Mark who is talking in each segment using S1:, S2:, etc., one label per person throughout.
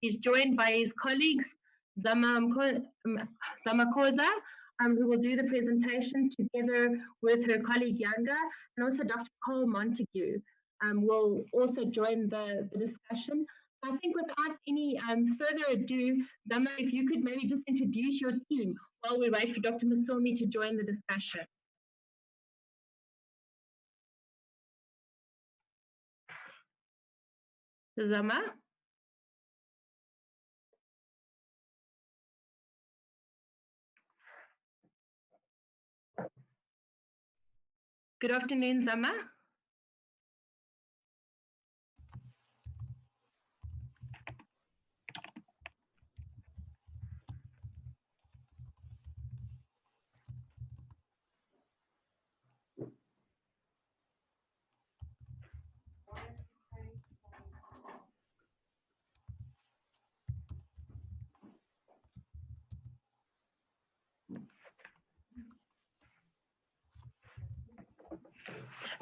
S1: He's joined by his colleagues, Zama Koza, who will do the presentation together with her colleague Yanga, and also Dr. Cole Montague will also join the discussion. I think without any further ado, Zama, if you could maybe just introduce your team while we wait for Dr. Masomi to join the discussion. Zama? Good afternoon, Zama.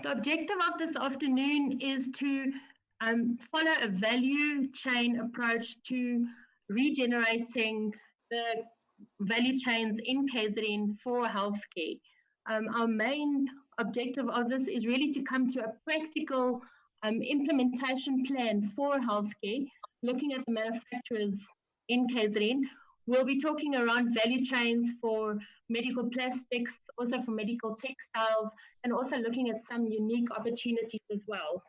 S1: The objective of this afternoon is to follow a value chain approach to regenerating the value chains in KZN for healthcare. Our main objective of this is really to come to a practical implementation plan for healthcare, looking at the manufacturers in KZN. We'll be talking around value chains for medical plastics, also for medical textiles, and also looking at some unique opportunities as well.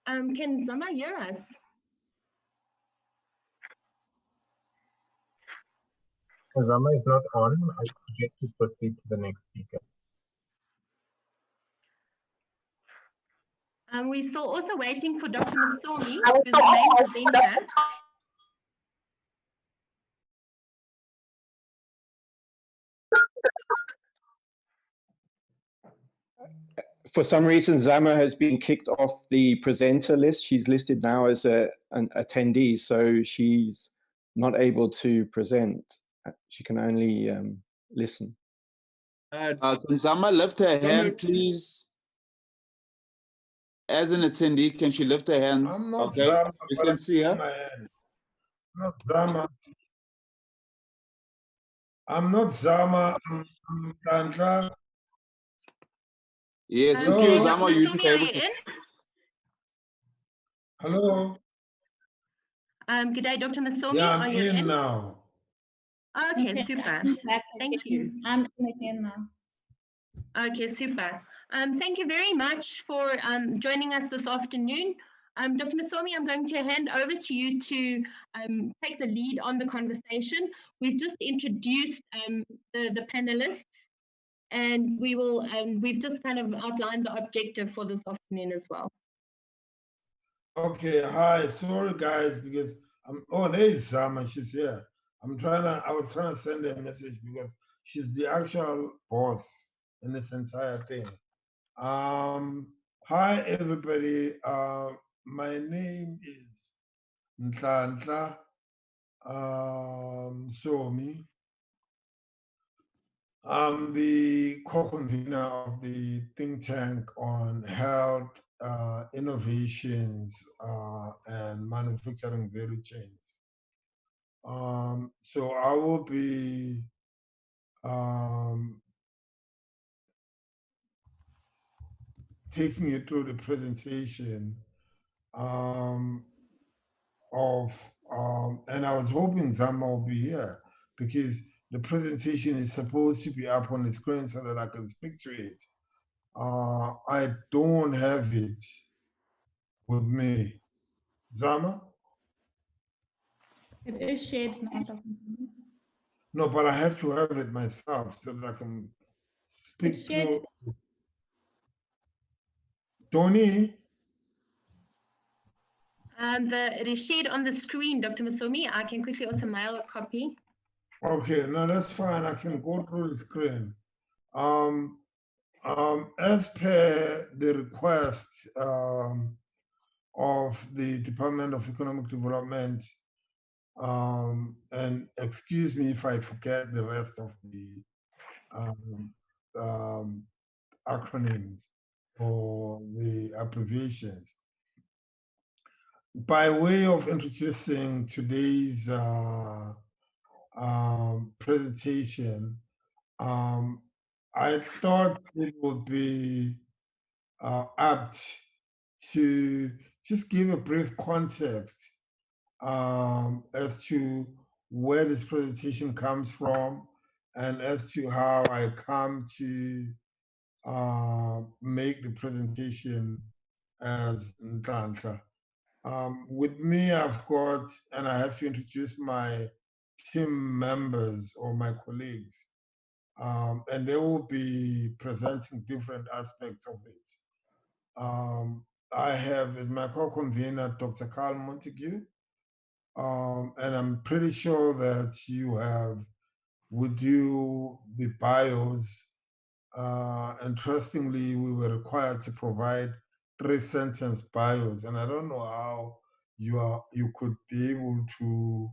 S1: Can Zama hear us?
S2: Zama is not on. I suggest you proceed to the next speaker.
S1: We're still also waiting for Dr. Masomi, who's the main presenter.
S3: For some reason, Zama has been kicked off the presenter list. She's listed now as an attendee, so she's not able to present. She can only listen.
S4: Can Zama lift her hand, please? As an attendee, can she lift her hand?
S5: I'm not
S4: okay,
S5: Zama,
S4: you can see her.
S5: Not Zama. I'm not Zama. I'm Tantra.
S4: Yes, if you Zama, you should be able to.
S5: Hello.
S1: Good day, Dr. Masomi.
S5: Yeah, I'm
S1: are you
S5: in now.
S1: Okay, super. Thank you.
S6: I'm in now.
S1: Okay, super. Thank you very much for joining us this afternoon. Dr. Masomi, I'm going to hand over to you to take the lead on the conversation. We've just introduced the panelists, and we've just kind of outlined the objective for this afternoon as well.
S5: Okay, hi. Sorry, guys, because there is Zama. She's here. I was trying to send her a message because she's the actual boss in this entire thing. Hi, everybody. My name is Nhlanhla Somi. I'm the co-convener of the think tank on health, innovations, and manufacturing value chains. So I will be taking you through the presentation and I was hoping Zama will be here because the presentation is supposed to be up on the screen so that I can speak to it. I don't have it with me. Zama?
S6: It is shared now.
S5: No, but I have to have it myself so that I can speak through. Tony?
S1: It is shared on the screen, Dr. Masomi. I can quickly also mail a copy.
S5: Okay, no, that's fine. I can go through the screen. As per the request of the Department of Economic Development, and excuse me if I forget the rest of the acronyms or the abbreviations. by way of introducing today's presentation, I thought it would be apt to just give a brief context as to where this presentation comes from and as to how I come to make the presentation as Ntanhla. With me, I've got, and I have to introduce my team members or my colleagues, and they will be presenting different aspects of it. I have as my co-convener, Dr. Carl Montague, and I'm pretty sure that you have with you the bios. Interestingly, we were required to provide 3-sentence bios, and I don't know how you could be able to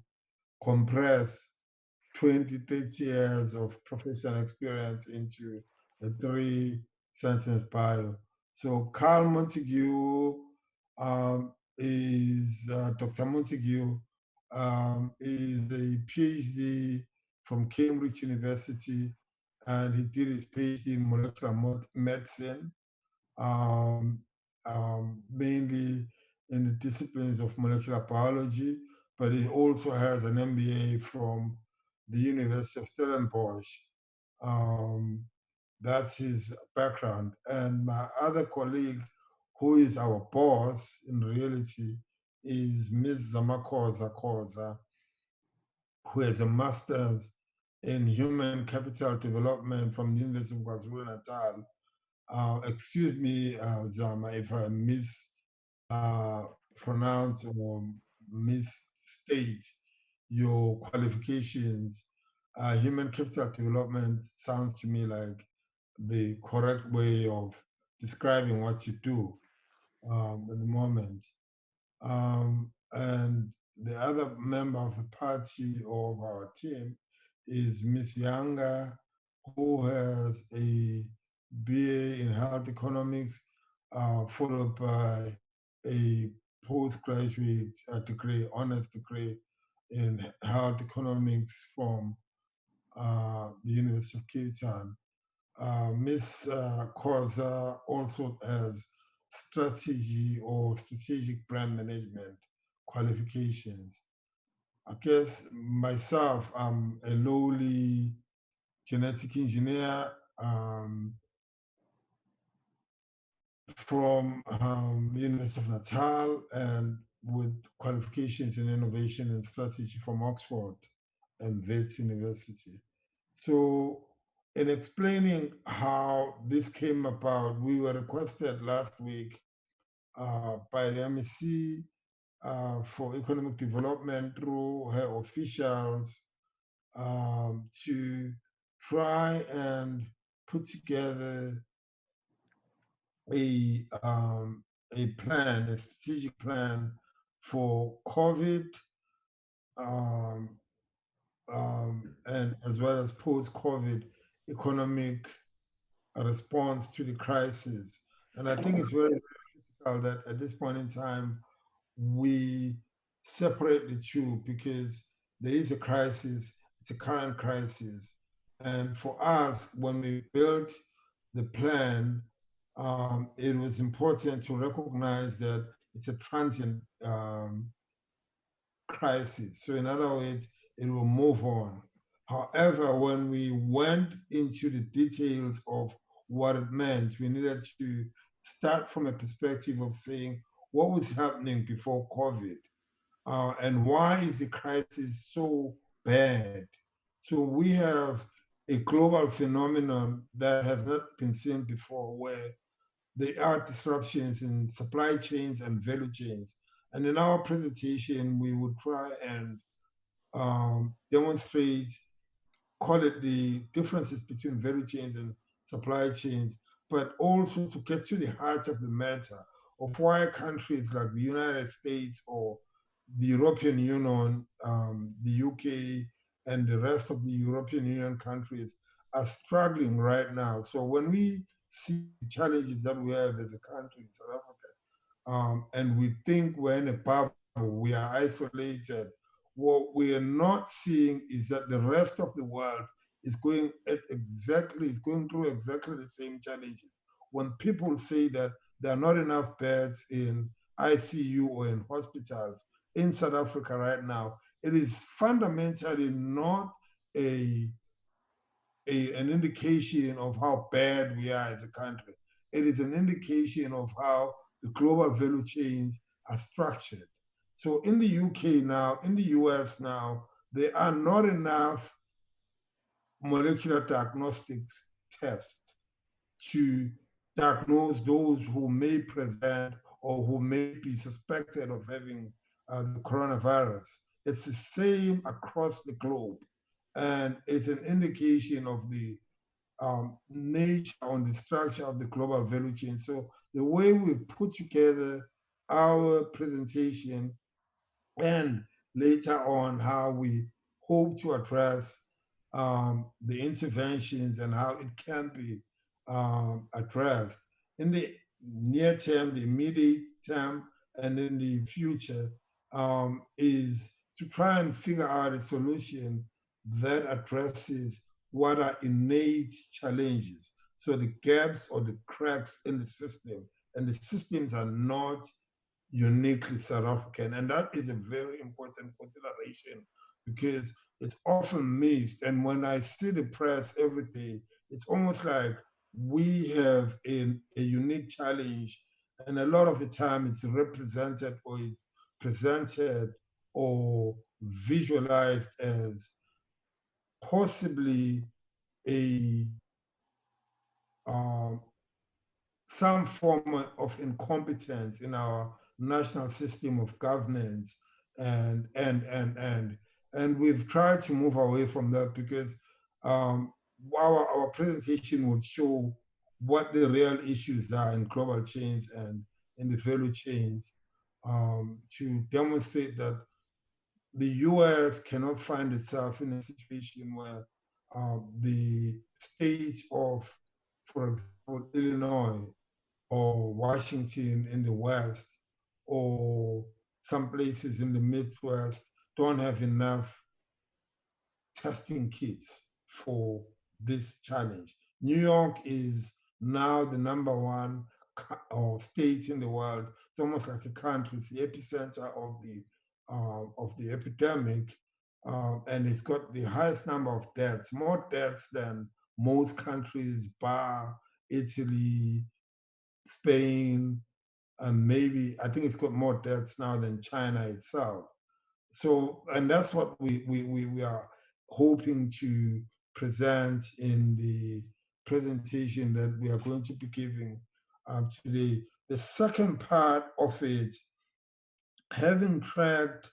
S5: compress 20, 30 years of professional experience into a 3-sentence bio. So Carl Montague Dr. Montague is a PhD from Cambridge University, and he did his PhD in molecular medicine, mainly in the disciplines of molecular biology, but he also has an MBA from the University of Stellenbosch. That's his background. And my other colleague, who is our boss in reality, is Ms. Zamakoza Koza, who has a master's in human capital development from the University of KwaZulu-Natal. Excuse me, Zama, if I mispronounce or misstate your qualifications. Human capital development sounds to me like the correct way of describing what you do at the moment. And the other member of the party of our team is Miss Yanga, who has a BA in health economics, followed by a postgraduate degree, honors degree in health economics from the University of Cape Town. Ms. Koza also has strategy or strategic brand management qualifications. I guess myself, I'm a lowly genetic engineer from University of Natal and with qualifications in innovation and strategy from Oxford and Wits University. So in explaining how this came about, we were requested last week by the MEC for economic development through her officials to try and put together a plan, a strategic plan for COVID, and as well as post-COVID economic response to the crisis. And I think it's very critical that at this point in time, we separate the two, because there is a crisis, it's a current crisis. And for us, when we built the plan, it was important to recognize that it's a transient crisis. So in other words, it will move on. However, when we went into the details of what it meant, we needed to start from a perspective of saying what was happening before COVID, and why is the crisis so bad? So we have a global phenomenon that has not been seen before, where there are disruptions in supply chains and value chains. And in our presentation, we would try and demonstrate, call it the differences between value chains and supply chains, but also to get to the heart of the matter of why countries like the United States or the European Union, the UK, and the rest of the European Union countries are struggling right now. So when we see the challenges that we have as a country in South Africa, and we think we're in a bubble, we are isolated. What we are not seeing is that the rest of the world is going through exactly the same challenges. When people say that there are not enough beds in ICU or in hospitals in South Africa right now, it is fundamentally not an indication of how bad we are as a country. It is an indication of how the global value chains are structured. So in the UK now, in the US now, there are not enough molecular diagnostics tests to diagnose those who may present or who may be suspected of having the coronavirus. It's the same across the globe. And it's an indication of the nature on the structure of the global value chain. So the way we put together our presentation and later on how we hope to address the interventions and how it can be addressed in the near term, the immediate term, and in the future is to try and figure out a solution that addresses what are innate challenges. So the gaps or the cracks in the system, and the systems are not uniquely South African. And that is a very important consideration because it's often missed. And when I see the press every day, it's almost like we have a unique challenge. And a lot of the time it's represented or it's presented or visualized as possibly a some form of incompetence in our national system of governance, and we've tried to move away from that because our presentation would show what the real issues are in global change and in the value chains, to demonstrate that the US cannot find itself in a situation where the state of, for example, Illinois or Washington in the West or some places in the Midwest don't have enough testing kits for this challenge. New York is now the #1 state in the world. It's almost like a country. It's the epicenter of the epidemic, and it's got the highest number of deaths, more deaths than most countries, bar Italy, Spain, and maybe I think it's got more deaths now than China itself. So, and that's what we are hoping to present in the presentation that we are going to be giving today. The second part of it, having tracked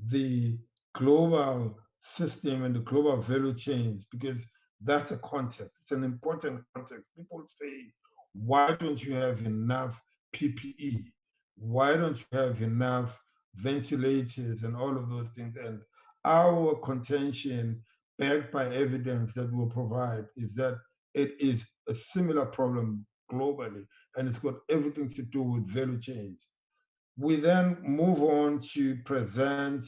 S5: the global system and the global value chains, because that's a context. It's an important context. People say, why don't you have enough PPE? Why don't you have enough ventilators and all of those things? And our contention, backed by evidence that we'll provide, is that it is a similar problem globally, and it's got everything to do with value chains. We then move on to present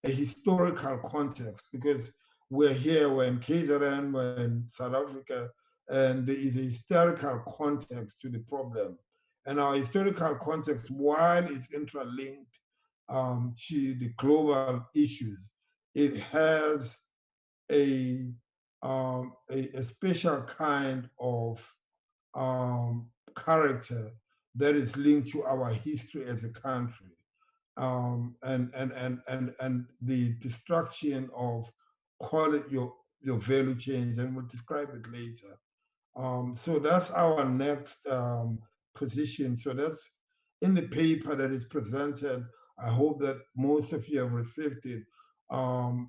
S5: a historical context because we're here, we're in KZN, we're in South Africa, and there is a historical context to the problem. And our historical context, while it's interlinked to the global issues, it has a special kind of character that is linked to our history as a country, and the destruction of quality your value chains, and we'll describe it later. So that's our next position. So that's in the paper that is presented. I hope that most of you have received it. A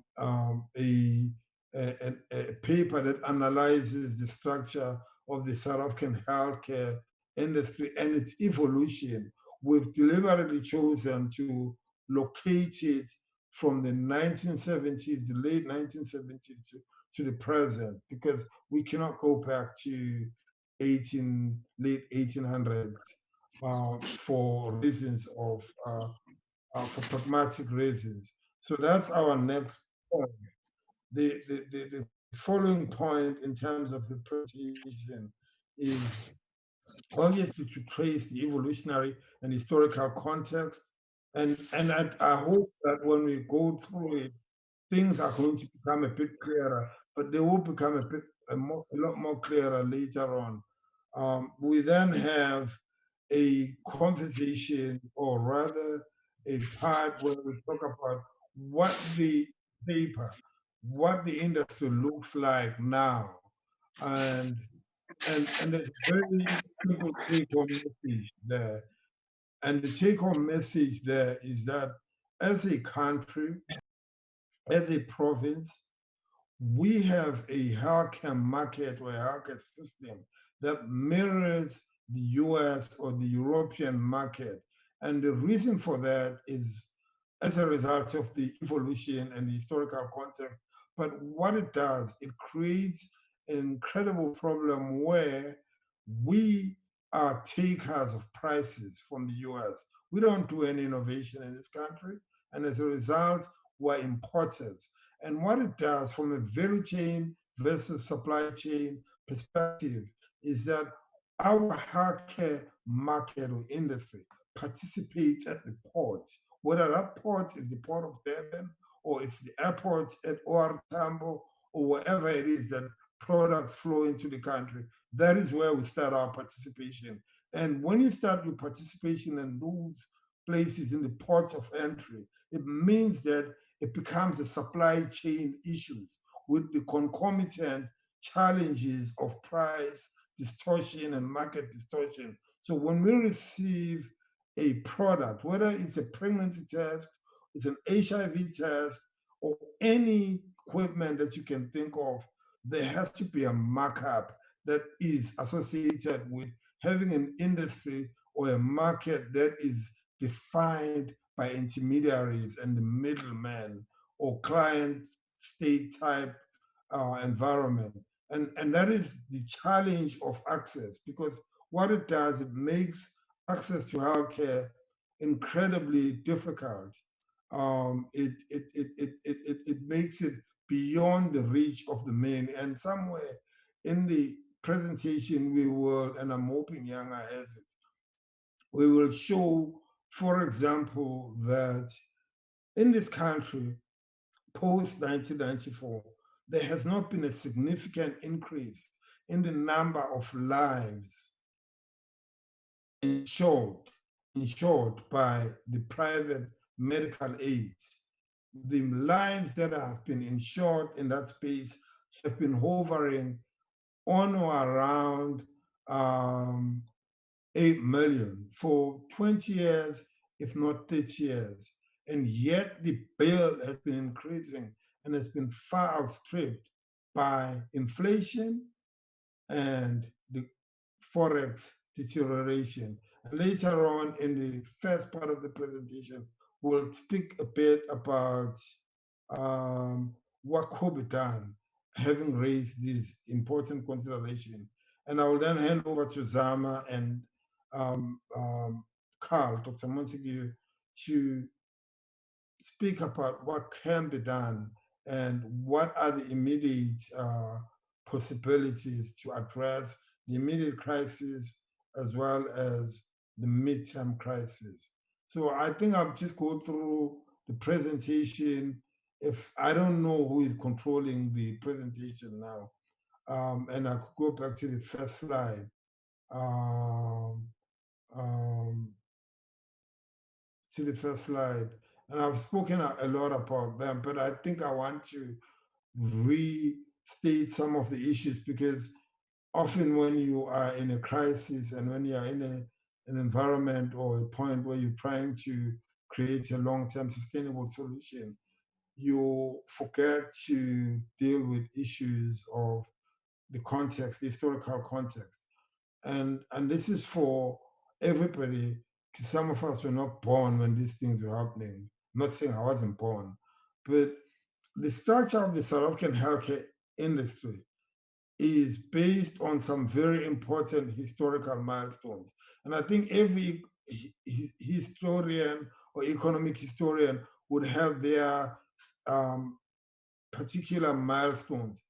S5: paper that analyzes the structure of the South African healthcare industry and its evolution. We've deliberately chosen to locate it from the 1970s, the late 1970s to the present, because we cannot go back to late 1800s for reasons of for pragmatic reasons. So that's our next point. The following point in terms of the presentation is obviously to trace the evolutionary and historical context. And I hope that when we go through it, things are going to become a bit clearer, but they will become a lot more clearer later on. We then have a conversation, or rather a part where we talk about what the paper, what the industry looks like now. And there's a very simple take-home message there. And the take-home message there is that as a country, as a province, we have a healthcare market or a healthcare system that mirrors the US or the European market. And the reason for that is as a result of the evolution and the historical context. But what it does, it creates an incredible problem where we are takers of prices from the US. We don't do any innovation in this country. And as a result, we're importers. And what it does from a value chain versus supply chain perspective is that our healthcare market or industry participates at the port, whether that port is the port of Durban or it's the airport at OR Tambo or wherever it is that products flow into the country. That is where we start our participation. And when you start your participation in those places in the ports of entry, it means that it becomes a supply chain issues with the concomitant challenges of price distortion and market distortion. So when we receive a product, whether it's a pregnancy test, it's an HIV test, or any equipment that you can think of, there has to be a markup that is associated with having an industry or a market that is defined by intermediaries and the middleman or client state type environment. And that is the challenge of access, because what it does, it makes access to healthcare incredibly difficult. It makes it beyond the reach of the many. And somewhere in the presentation we will, and I'm hoping Yanga has it, we will show, for example, that in this country, post 1994, there has not been a significant increase in the number of lives insured by the private medical aids. The lives that have been insured in that space have been hovering on or around 8 million for 20 years, if not 30 years. And yet the bill has been increasing and has been far outstripped by inflation and the Forex deterioration. And later on in the first part of the presentation, we'll speak a bit about what could be done, having raised this important consideration. And I will then hand over to Zama and Carl, Dr. Montague, to speak about what can be done and what are the immediate possibilities to address the immediate crisis as well as the midterm crisis. So I think I'll just go through the presentation. If I don't know who is controlling the presentation now, and I could go back to the first slide. To the first slide. And I've spoken a lot about them, but I think I want to restate some of the issues, because often when you are in a crisis and when you are in an environment or a point where you're trying to create a long-term sustainable solution, you forget to deal with issues of the context, the historical context. And this is for everybody, because some of us were not born when these things were happening. I'm not saying I wasn't born, but the structure of the South African healthcare industry is based on some very important historical milestones. And I think every historian or economic historian would have their particular milestones.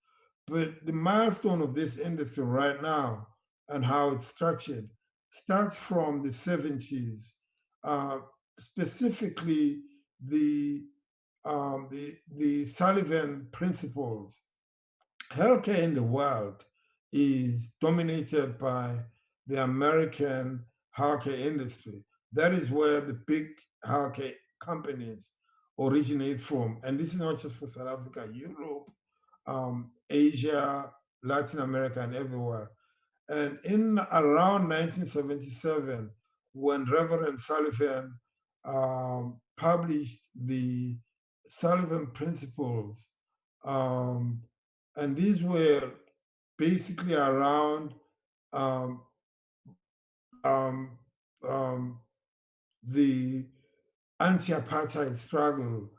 S5: But the milestone of this industry right now and how it's structured starts from the 70s, specifically the Sullivan principles. Healthcare in the world is dominated by the American healthcare industry. That is where the big healthcare companies originate from. And this is not just for South Africa, Europe, Asia, Latin America, and everywhere. And in around 1977, when Reverend Sullivan published the Sullivan Principles, and these were basically around the anti-apartheid struggle,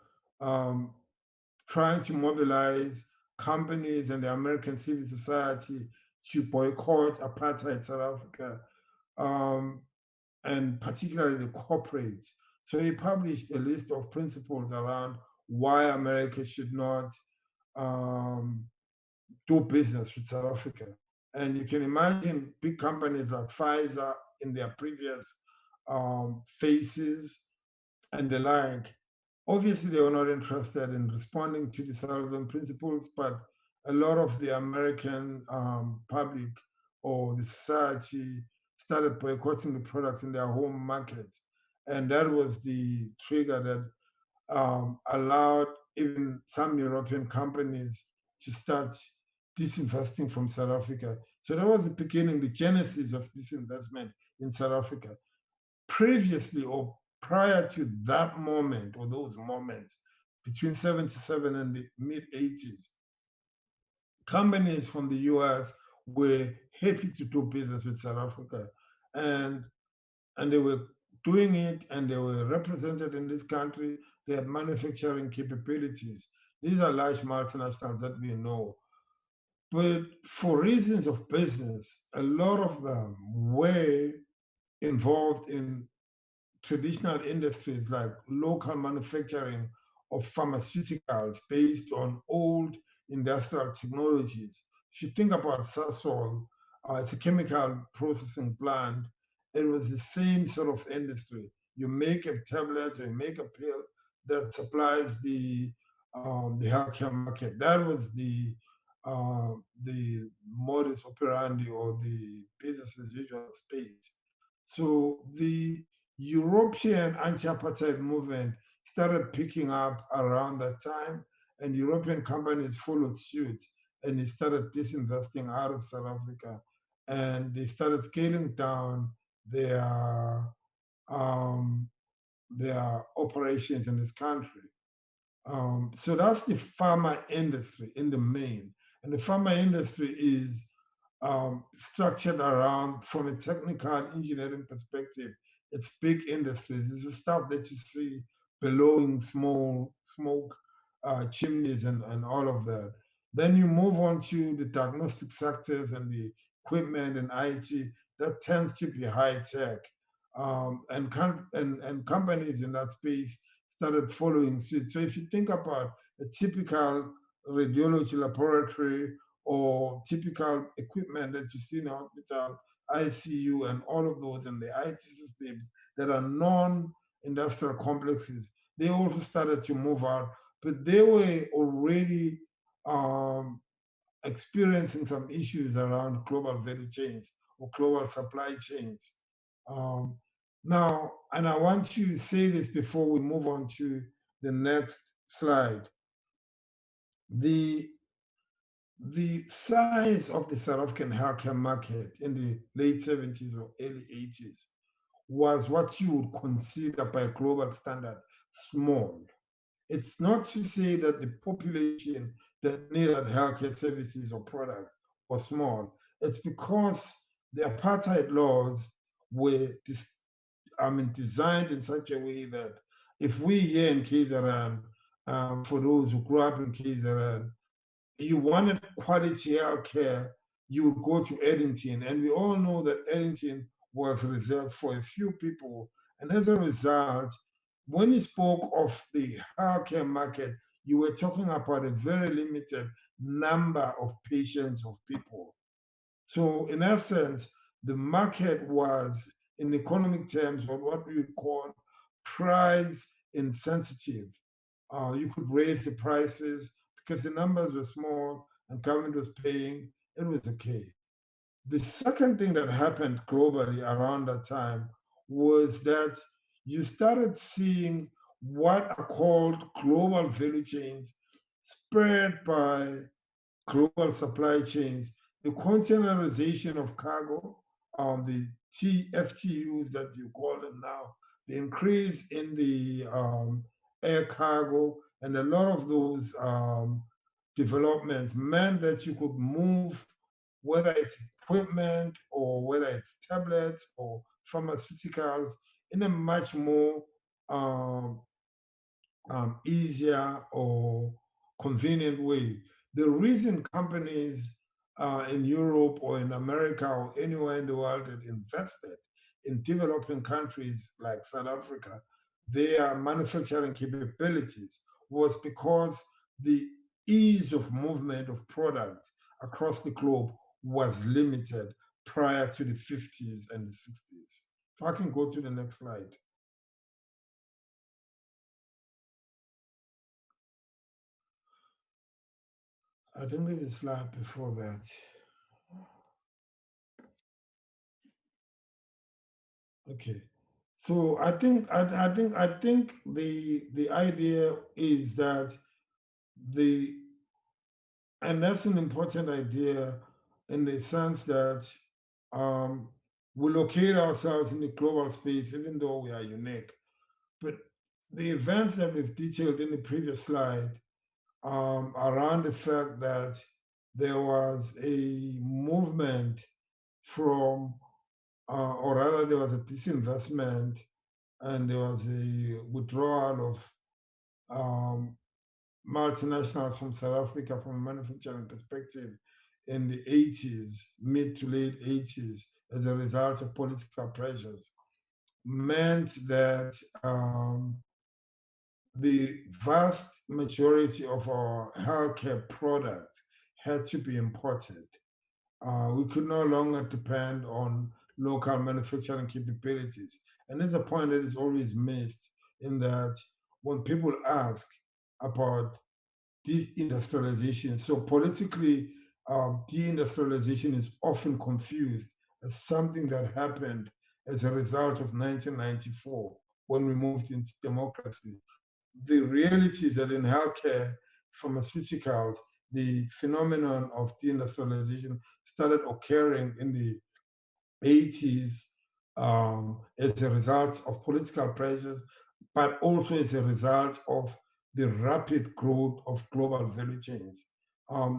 S5: trying to mobilize companies and the American civil society to boycott apartheid South Africa, and particularly the corporates. So he published a list of principles around why America should not do business with South Africa. And you can imagine big companies like Pfizer in their previous phases and the like. Obviously, they were not interested in responding to the Sullivan Principles, but a lot of the American public or the society started boycotting the products in their home market. And that was the trigger that allowed even some European companies to start disinvesting from South Africa. So that was the beginning, the genesis of disinvestment in South Africa. Previously or prior to that moment or those moments between 77 and the mid 80s, companies from the US were happy to do business with South Africa, and they were doing it, and they were represented in this country. They had manufacturing capabilities. These are large multinationals that we know. But for reasons of business, a lot of them were involved in traditional industries like local manufacturing of pharmaceuticals based on old industrial technologies. If you think about Sasol, it's a chemical processing plant. It was the same sort of industry. You make a tablet or you make a pill that supplies the healthcare market. That was the modus operandi or the business as usual space. So the European anti-apartheid movement started picking up around that time, and European companies followed suit, and they started disinvesting out of South Africa, and they started scaling down their operations in this country. So that's the pharma industry in the main, and the pharma industry is structured around, from a technical engineering perspective, it's big industries. It's the stuff that you see billowing small smoke chimneys and all of that. Then you move on to the diagnostic sectors and the equipment and IT. That tends to be high tech. And companies in that space started following suit. So if you think about a typical radiology laboratory or typical equipment that you see in a hospital, ICU, and all of those, and the IT systems that are non-industrial complexes, they also started to move out, but they were already experiencing some issues around global value chains or global supply chains. Now, and I want to say this before we move on to the next slide. The size of the South African healthcare market in the late 70s or early 80s was what you would consider by global standard small. It's not to say that the population that needed healthcare services or products was small. It's because the apartheid laws were designed in such a way that if we here in KZN, for those who grew up in KZN, you wanted quality healthcare you would go to Edtea, and we all know that Edtea was reserved for a few people. And as a result, when you spoke of the healthcare market, you were talking about a very limited number of patients, of people. So in essence, the market was, in economic terms, what we would call price insensitive. You could raise the prices because the numbers were small and government was paying, it was okay. The second thing that happened globally around that time was that you started seeing what are called global value chains spread by global supply chains, the containerization of cargo, the TFTUs that you call them now, the increase in the air cargo, and a lot of those developments meant that you could move, whether it's equipment or whether it's tablets or pharmaceuticals, in a much more easier or convenient way. The reason companies in Europe or in America or anywhere in the world that invested in developing countries like South Africa, their manufacturing capabilities was because the ease of movement of products across the globe was limited prior to the 50s and the 60s. If I can go to the next slide. I think there's a slide before that. Okay. So I think the idea is that and that's an important idea in the sense that we locate ourselves in the global space, even though we are unique. But the events that we've detailed in the previous slide around the fact that there was a movement from, or rather there was a disinvestment and there was a withdrawal of multinationals from South Africa from a manufacturing perspective in the 80s, mid to late 80s, as a result of political pressures, meant that the vast majority of our healthcare products had to be imported. We could no longer depend on local manufacturing capabilities. And there's a point that is always missed in that when people ask about deindustrialization, so politically, deindustrialization is often confused as something that happened as a result of 1994 when we moved into democracy. The reality is that in healthcare, pharmaceuticals, the phenomenon of deindustrialization started occurring in the 80s as a result of political pressures, but also as a result of the rapid growth of global value chains.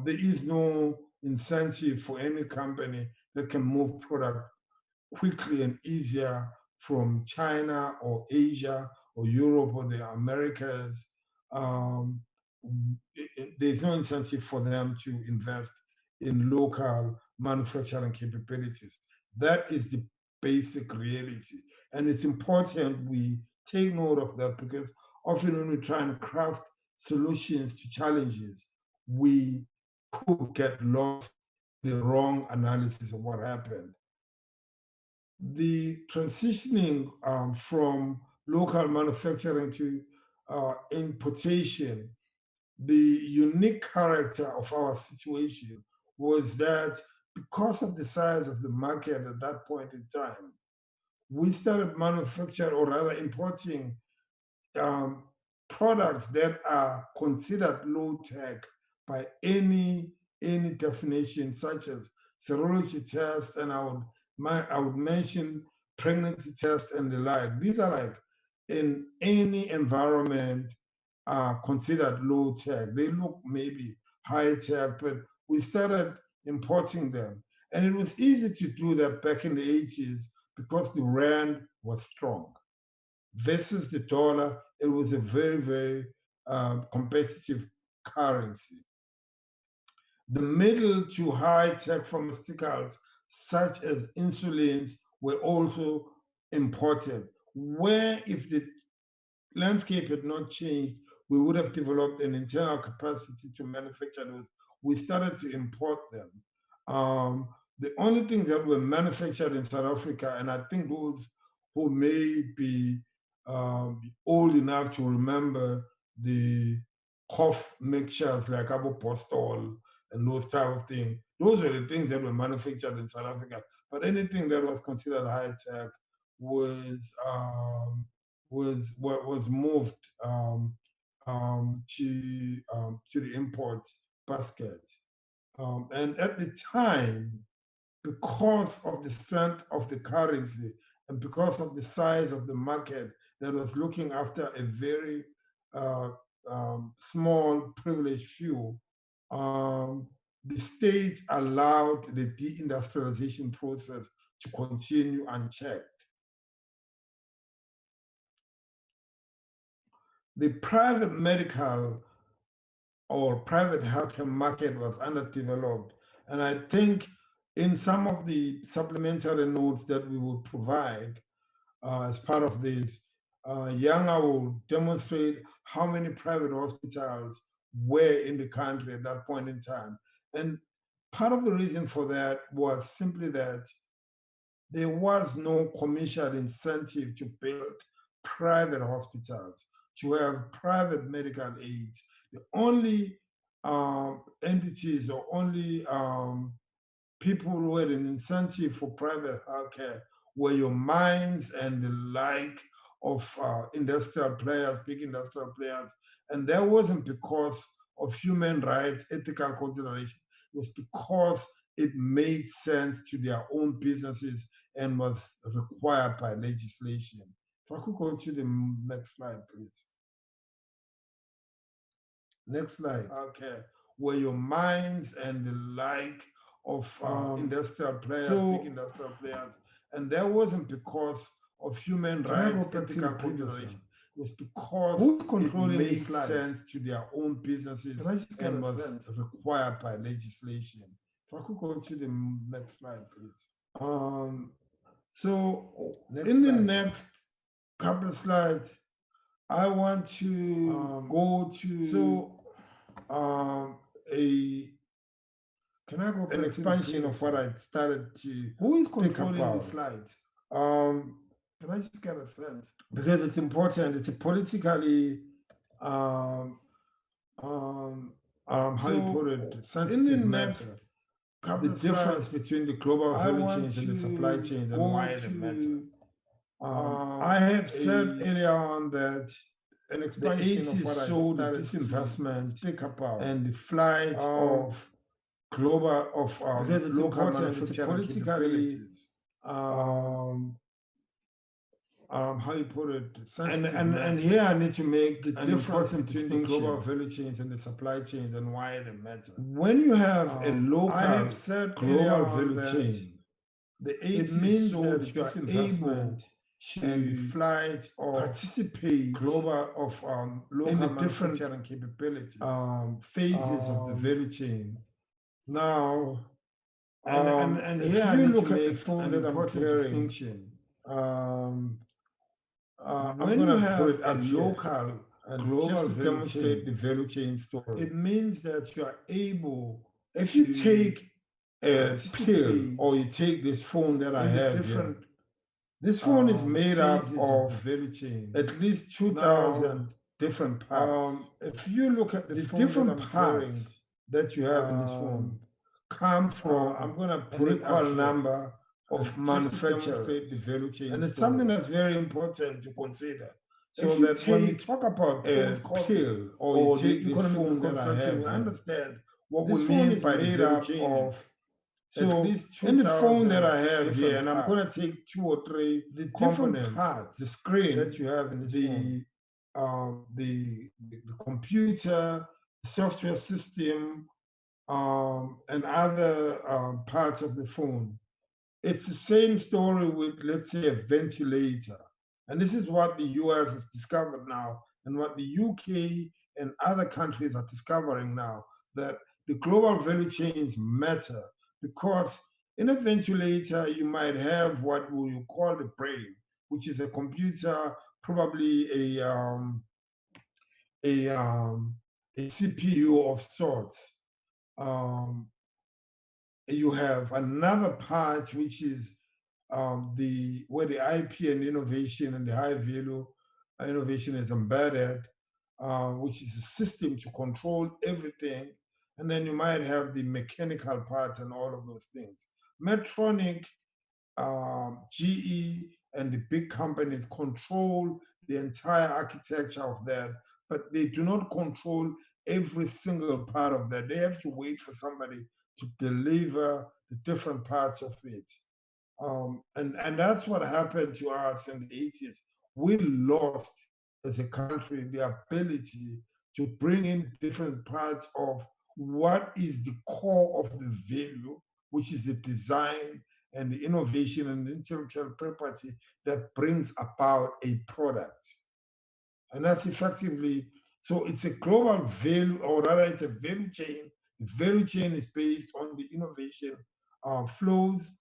S5: There is no incentive for any company that can move product quickly and easier from China or Asia or Europe or the Americas. There's no incentive for them to invest in local manufacturing capabilities. That is the basic reality. And it's important we take note of that because often when we try and craft solutions to challenges, we could get lost in the wrong analysis of what happened. The transitioning from local manufacturing to importation, the unique character of our situation was that because of the size of the market at that point in time, we started manufacturing or rather importing products that are considered low tech by any definition, such as serology tests, and I would mention pregnancy tests and the like. These are like in any environment considered low tech. They look maybe high tech, but we started importing them. And it was easy to do that back in the 80s because the rand was strong. Versus the dollar, it was a very, very competitive currency. The middle to high-tech pharmaceuticals, such as insulins, were also imported. Where if the landscape had not changed, we would have developed an internal capacity to manufacture those. We started to import them. The only things that were manufactured in South Africa, and I think those who may be old enough to remember the cough mixtures like Abopostol and those type of things, those were the things that were manufactured in South Africa. But anything that was considered high tech was moved to the import basket. And at the time, because of the strength of the currency and because of the size of the market that was looking after a very small privileged few, the states allowed the deindustrialization process to continue unchecked. The private medical or private healthcare market was underdeveloped. And I think in some of the supplementary notes that we will provide as part of this, Yanga will demonstrate how many private hospitals were in the country at that point in time. And part of the reason for that was simply that there was no commercial incentive to build private hospitals, to have private medical aids. The only entities or only people who had an incentive for private healthcare were your mines and the like of industrial players, big industrial players. And that wasn't because of human rights, ethical consideration. It was because it made sense to their own businesses and was required by legislation. If I could go to the next slide, please. Next slide. Okay. Were your mines and the like of industrial players, big industrial players. And that wasn't because of human rights, ethical consideration. It was because it made sense to their own businesses and was required by legislation. If I could go to the next slide, please. The next couple of slides, I want to go to an expansion of what I started to. Who is controlling the slides? Can I just get a sense? Because it's important. It's a politically how you put it, sensitive matter. The difference between the global value chains and the supply chains and why it matters. I have said earlier on that an expansion of what I started disinvestment and the flight of global because it's local manufacturing capabilities. How you put it, and here I need to make the difference between the global value chains and the supply chains and why they matter. When you have a local global value chain, it means that you are able to flight or participate global of local manufacturing capabilities, phases of the value chain. Now, and here I need to make an important distinction. When you have a local and global to demonstrate the value chain story, it means that you are able, if you take a pill or you take this phone that I have here, this phone is made up of value chain, at least 2,000 different parts. If you look at the different parts that you have in this phone, come from, I'm going to put an equal number of manufacturers, the value chain, and it's something that's very important to consider. So that when we talk about a pill or you take this phone that I have, you understand what we mean by the value chain. So in the phone that I have here, and I'm going to take 2 or 3 the components, parts, the screen that you have in this phone, the computer, the software system, and other parts of the phone. It's the same story with, let's say, a ventilator. And this is what the US has discovered now, and what the UK and other countries are discovering now, that the global value chains matter, because in a ventilator, you might have what we call the brain, which is a computer, probably a CPU of sorts. You have another part, which is where the IP and innovation and the high value innovation is embedded, which is a system to control everything. And then you might have the mechanical parts and all of those things. Medtronic, GE, and the big companies control the entire architecture of that, but they do not control every single part of that. They have to wait for somebody to deliver the different parts of it. And that's what happened to us in the 80s. We lost as a country the ability to bring in different parts of what is the core of the value, which is the design and the innovation and the intellectual property that brings about a product. And that's effectively, so it's a global value, or rather it's a value chain. The value chain is based on the innovation flows,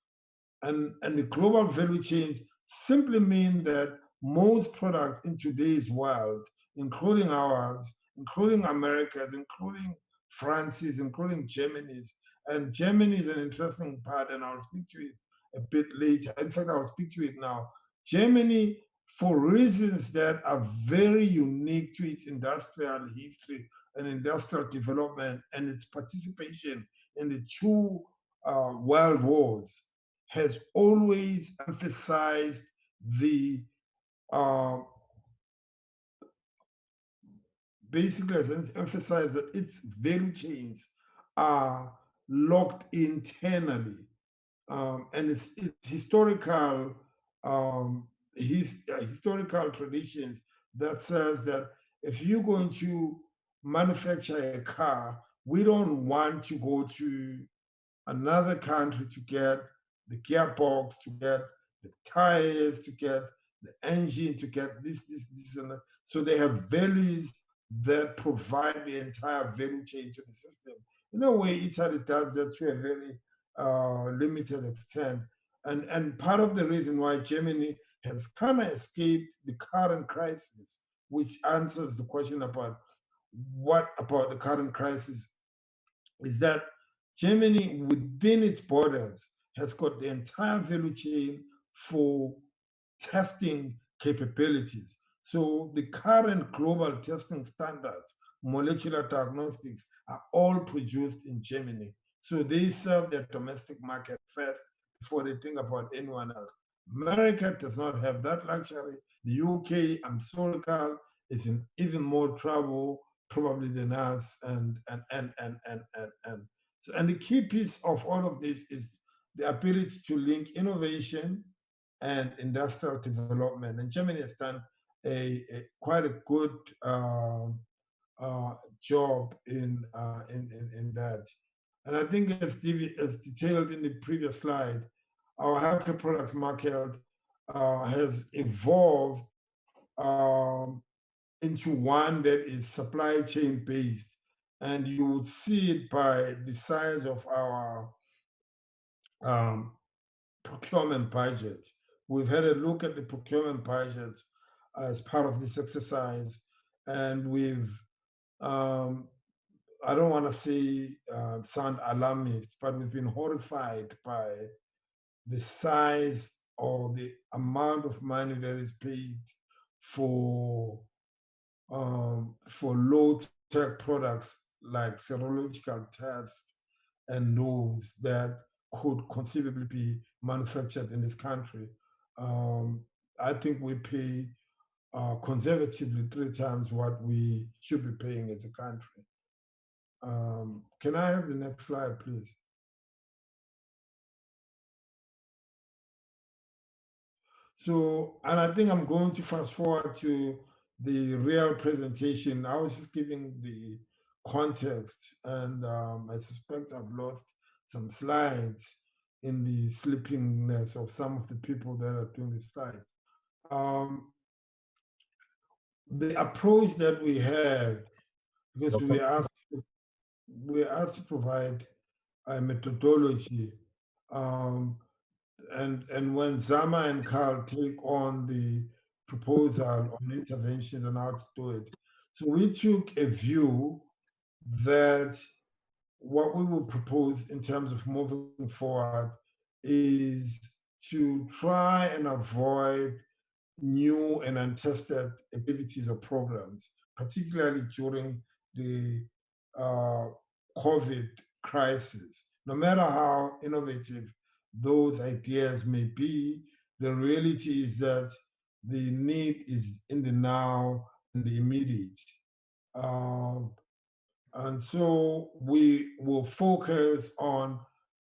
S5: and the global value chains simply mean that most products in today's world, including ours, including America's, including France's, including Germany's, and Germany is an interesting part, and I'll speak to it a bit later. In fact, I'll speak to it now. Germany, for reasons that are very unique to its industrial history and industrial development and its participation in the two world wars, has always emphasized the basically has emphasized that its value chains are locked internally, and its historical historical traditions that says that if you're going to manufacture a car, we don't want to go to another country to get the gearbox, to get the tires, to get the engine, to get this, and that. So they have values that provide the entire value chain to the system. In a way, Italy does that to a very limited extent. And part of the reason why Germany has kind of escaped the current crisis, which answers the question about what about the current crisis, is that Germany, within its borders, has got the entire value chain for testing capabilities. So the current global testing standards, molecular diagnostics, are all produced in Germany. So they serve their domestic market first before they think about anyone else. America does not have that luxury. The UK, I'm sorry, Carl, is in even more trouble probably than us, and so, and the key piece of all of this is the ability to link innovation and industrial development. And Germany has done quite a good job in that. And I think as detailed in the previous slide, our healthcare products market has evolved into one that is supply chain based. And you would see it by the size of our procurement budget. We've had a look at the procurement budget as part of this exercise, and we've, I don't want to say sound alarmist, but we've been horrified by the size or the amount of money that is paid for low-tech products like serological tests and those that could conceivably be manufactured in this country. I think we pay conservatively 3 times what we should be paying as a country. Can I have the next slide, please? So, and I think I'm going to fast forward to the real presentation. I was just giving the context, and I suspect I've lost some slides in the sleepiness of some of the people that are doing the slides. The approach that we had, because we asked, we're asked to provide a methodology. And when Zama and Carl take on the proposal on interventions and how to do it, so we took a view that what we will propose in terms of moving forward is to try and avoid new and untested activities or programs, particularly during the COVID crisis. No matter how innovative those ideas may be, the reality is that the need is in the now and the immediate. And so we will focus on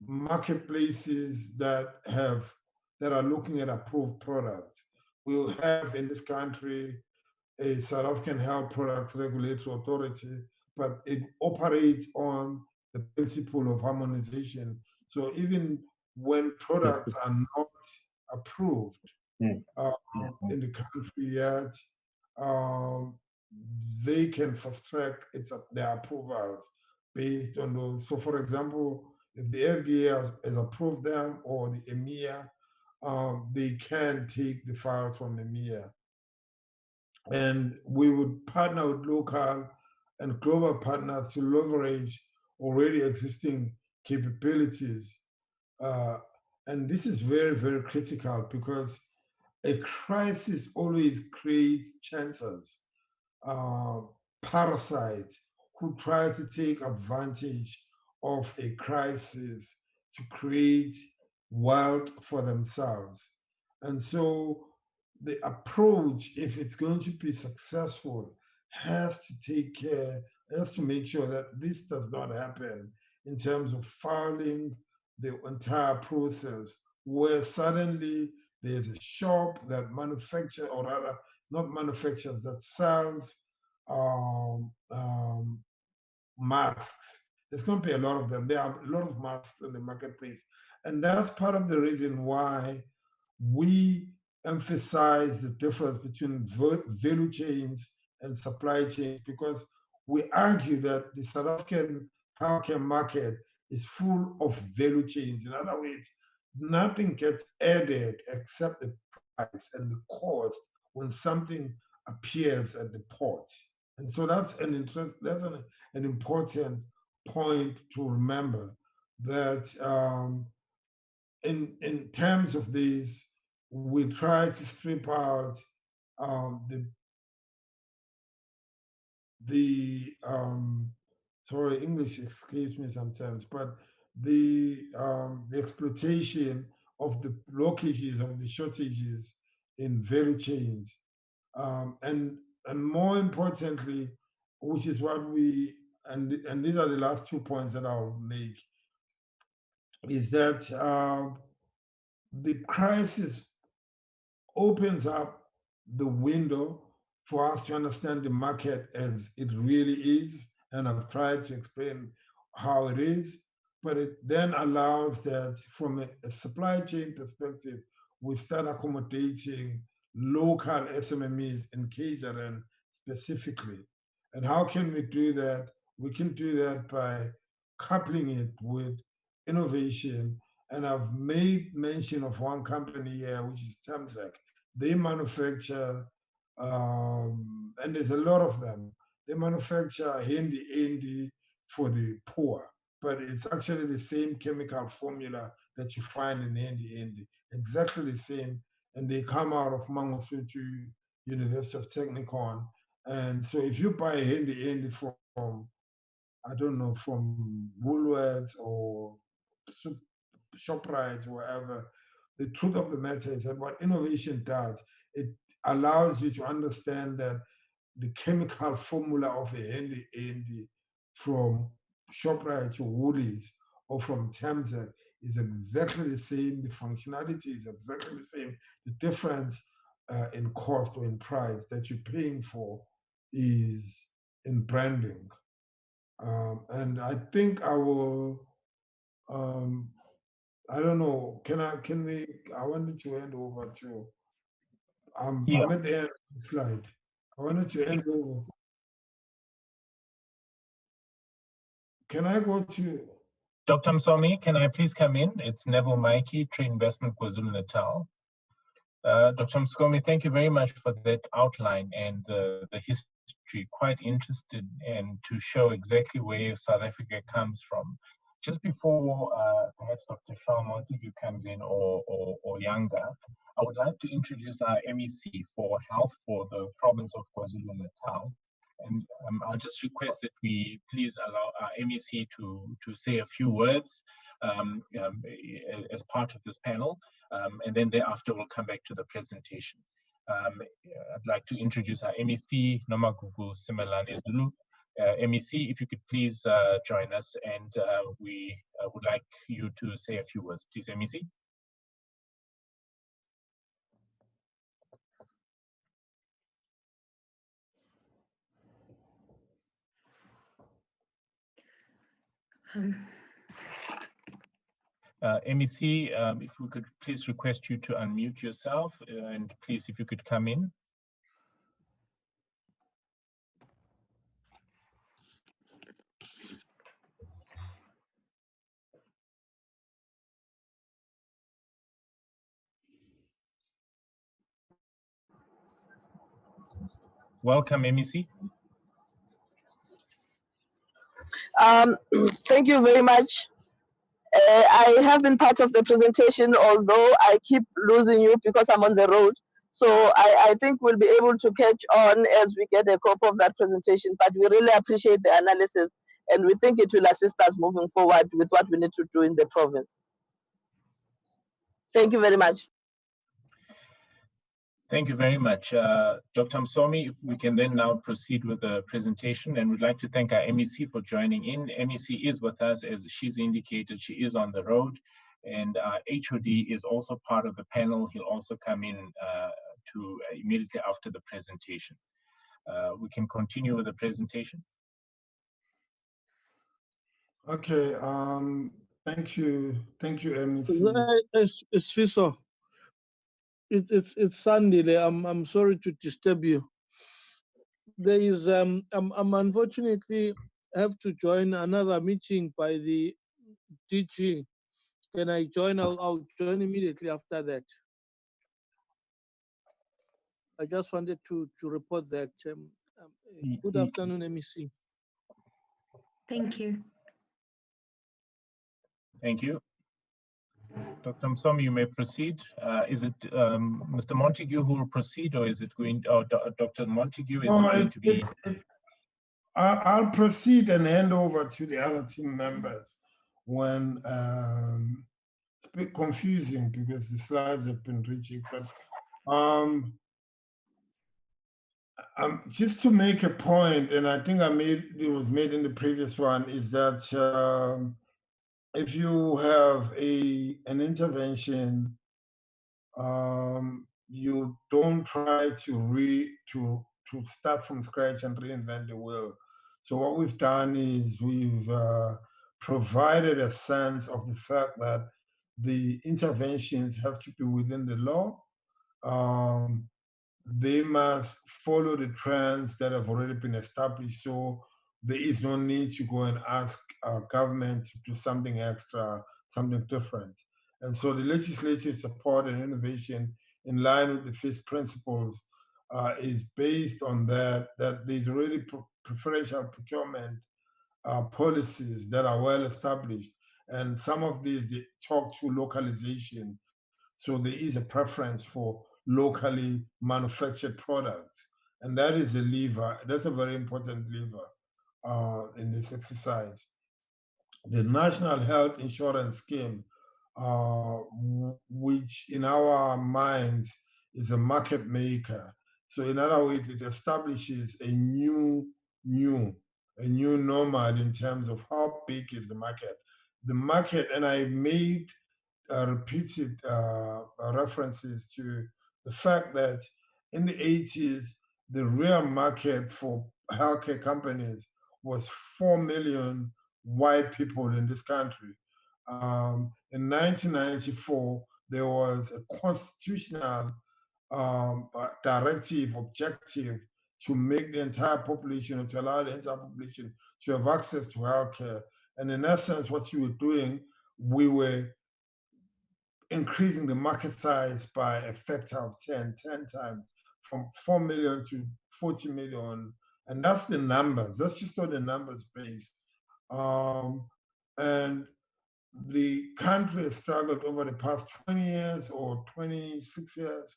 S5: marketplaces that are looking at approved products. We will have in this country a South African Health Products Regulatory Authority, but it operates on the principle of harmonization. So even when products are not approved in the country yet, they can fast track their approvals based on those. So, for example, if the FDA has approved them or the EMEA, they can take the file from EMEA. And we would partner with local and global partners to leverage already existing capabilities. And this is very, very critical because a crisis always creates chances, parasites who try to take advantage of a crisis to create wealth for themselves. And so the approach, if it's going to be successful, has to make sure that this does not happen in terms of fouling the entire process, where suddenly there's a shop that manufactures, or rather, not manufactures, that sells masks. There's going to be a lot of them. There are a lot of masks in the marketplace. And that's part of the reason why we emphasize the difference between value chains and supply chains, because we argue that the South African healthcare market is full of value chains. In other words, nothing gets added except the price and the cost when something appears at the port. And so that's an important point to remember, that in terms of this, we try to strip out sorry, English escapes me sometimes, but the exploitation of the blockages, of the shortages in value chains, and more importantly, which is what we, and these are the last 2 points that I'll make, is that the crisis opens up the window for us to understand the market as it really is. And I've tried to explain how it is, but it then allows that from a supply chain perspective, we start accommodating local SMMEs in KZN specifically. And how can we do that? We can do that by coupling it with innovation. And I've made mention of one company here, which is Temsec. They manufacture, and there's a lot of them, they manufacture handy for the poor, but it's actually the same chemical formula that you find in handy, exactly the same. And they come out of Mangosuthu University of Technikon. And so if you buy handy from, I don't know, from Woolworths or ShopRite, wherever, the truth of the matter is that what innovation does, it allows you to understand that the chemical formula of a handy from ShopRite or Woolies or from Temsec is exactly the same. The functionality is exactly the same. The difference in cost or in price that you're paying for is in branding. And I think I will, I don't know, I wanted to hand over to, I'm at the end of the slide. I wanted to hand over. can I go to?
S2: Dr. Msomi, can I please come in? It's Neville Mikey, Trade Investment KwaZulu-Natal. Dr. Msomi, thank you very much for that outline and the history. Quite interested and to show exactly where South Africa comes from. Just before perhaps Dr. Shaw Montague comes in or younger, I would like to introduce our MEC for health for the province of KwaZulu-Natal. And I'll just request that we please allow our MEC to say a few words as part of this panel, and then thereafter we'll come back to the presentation. I'd like to introduce our MEC, Nomagugu Simelane Zulu. MEC, if you could please join us, and we would like you to say a few words. Please, MEC. MEC, if we could please request you to unmute yourself, and please, if you could come in. Welcome, MEC.
S7: Thank you very much. I have been part of the presentation, although I keep losing you because I'm on the road. So I think we'll be able to catch on as we get a copy of that presentation, but we really appreciate the analysis and we think it will assist us moving forward with what we need to do in the province. Thank you very much.
S2: Thank you very much. Dr. Msomi, if we can then now proceed with the presentation, and we'd like to thank our MEC for joining in. MEC is with us, as she's indicated, she is on the road, and HOD is also part of the panel. He'll also come in immediately after the presentation. We can continue with the presentation.
S5: Okay, thank you, MEC.
S8: It's Fiso. It's Sunday there. I'm sorry to disturb you. There is I'm unfortunately have to join another meeting by the DG. Can I join? I'll join immediately after that. I just wanted to report that. Good afternoon, MEC.
S1: Thank you.
S2: Thank you. Dr. Msomi, you may proceed. Is it Mr. Montague who will proceed, or is it going, Dr. Montague, is it going to be?
S5: I'll proceed and hand over to the other team members when it's a bit confusing because the slides have been reaching, but just to make a point, and I think it was made in the previous one, is that if you have an intervention, you don't try to start from scratch and reinvent the wheel. So what we've done is we've provided a sense of the fact that the interventions have to be within the law. They must follow the trends that have already been established. So there is no need to go and ask our government to do something extra, something different. And so the legislative support and innovation in line with the FIS principles is based on that there's already preferential procurement policies that are well established. And some of these, they talk to localization. So there is a preference for locally manufactured products. And that is a lever, that's a very important lever in this exercise. The National Health Insurance Scheme, which in our minds is a market maker. So in other words, it establishes a new normal in terms of how big is the market. The market, and I made repeated references to the fact that in the 80s, the real market for healthcare companies was 4 million white people in this country. In 1994, there was a constitutional directive, objective to make the entire population, or to allow the entire population to have access to healthcare. And in essence, what you were doing, we were increasing the market size by a factor of 10 times, from 4 million to 40 million. And that's the numbers. That's just on the numbers base. And the country has struggled over the past 20 years or 26 years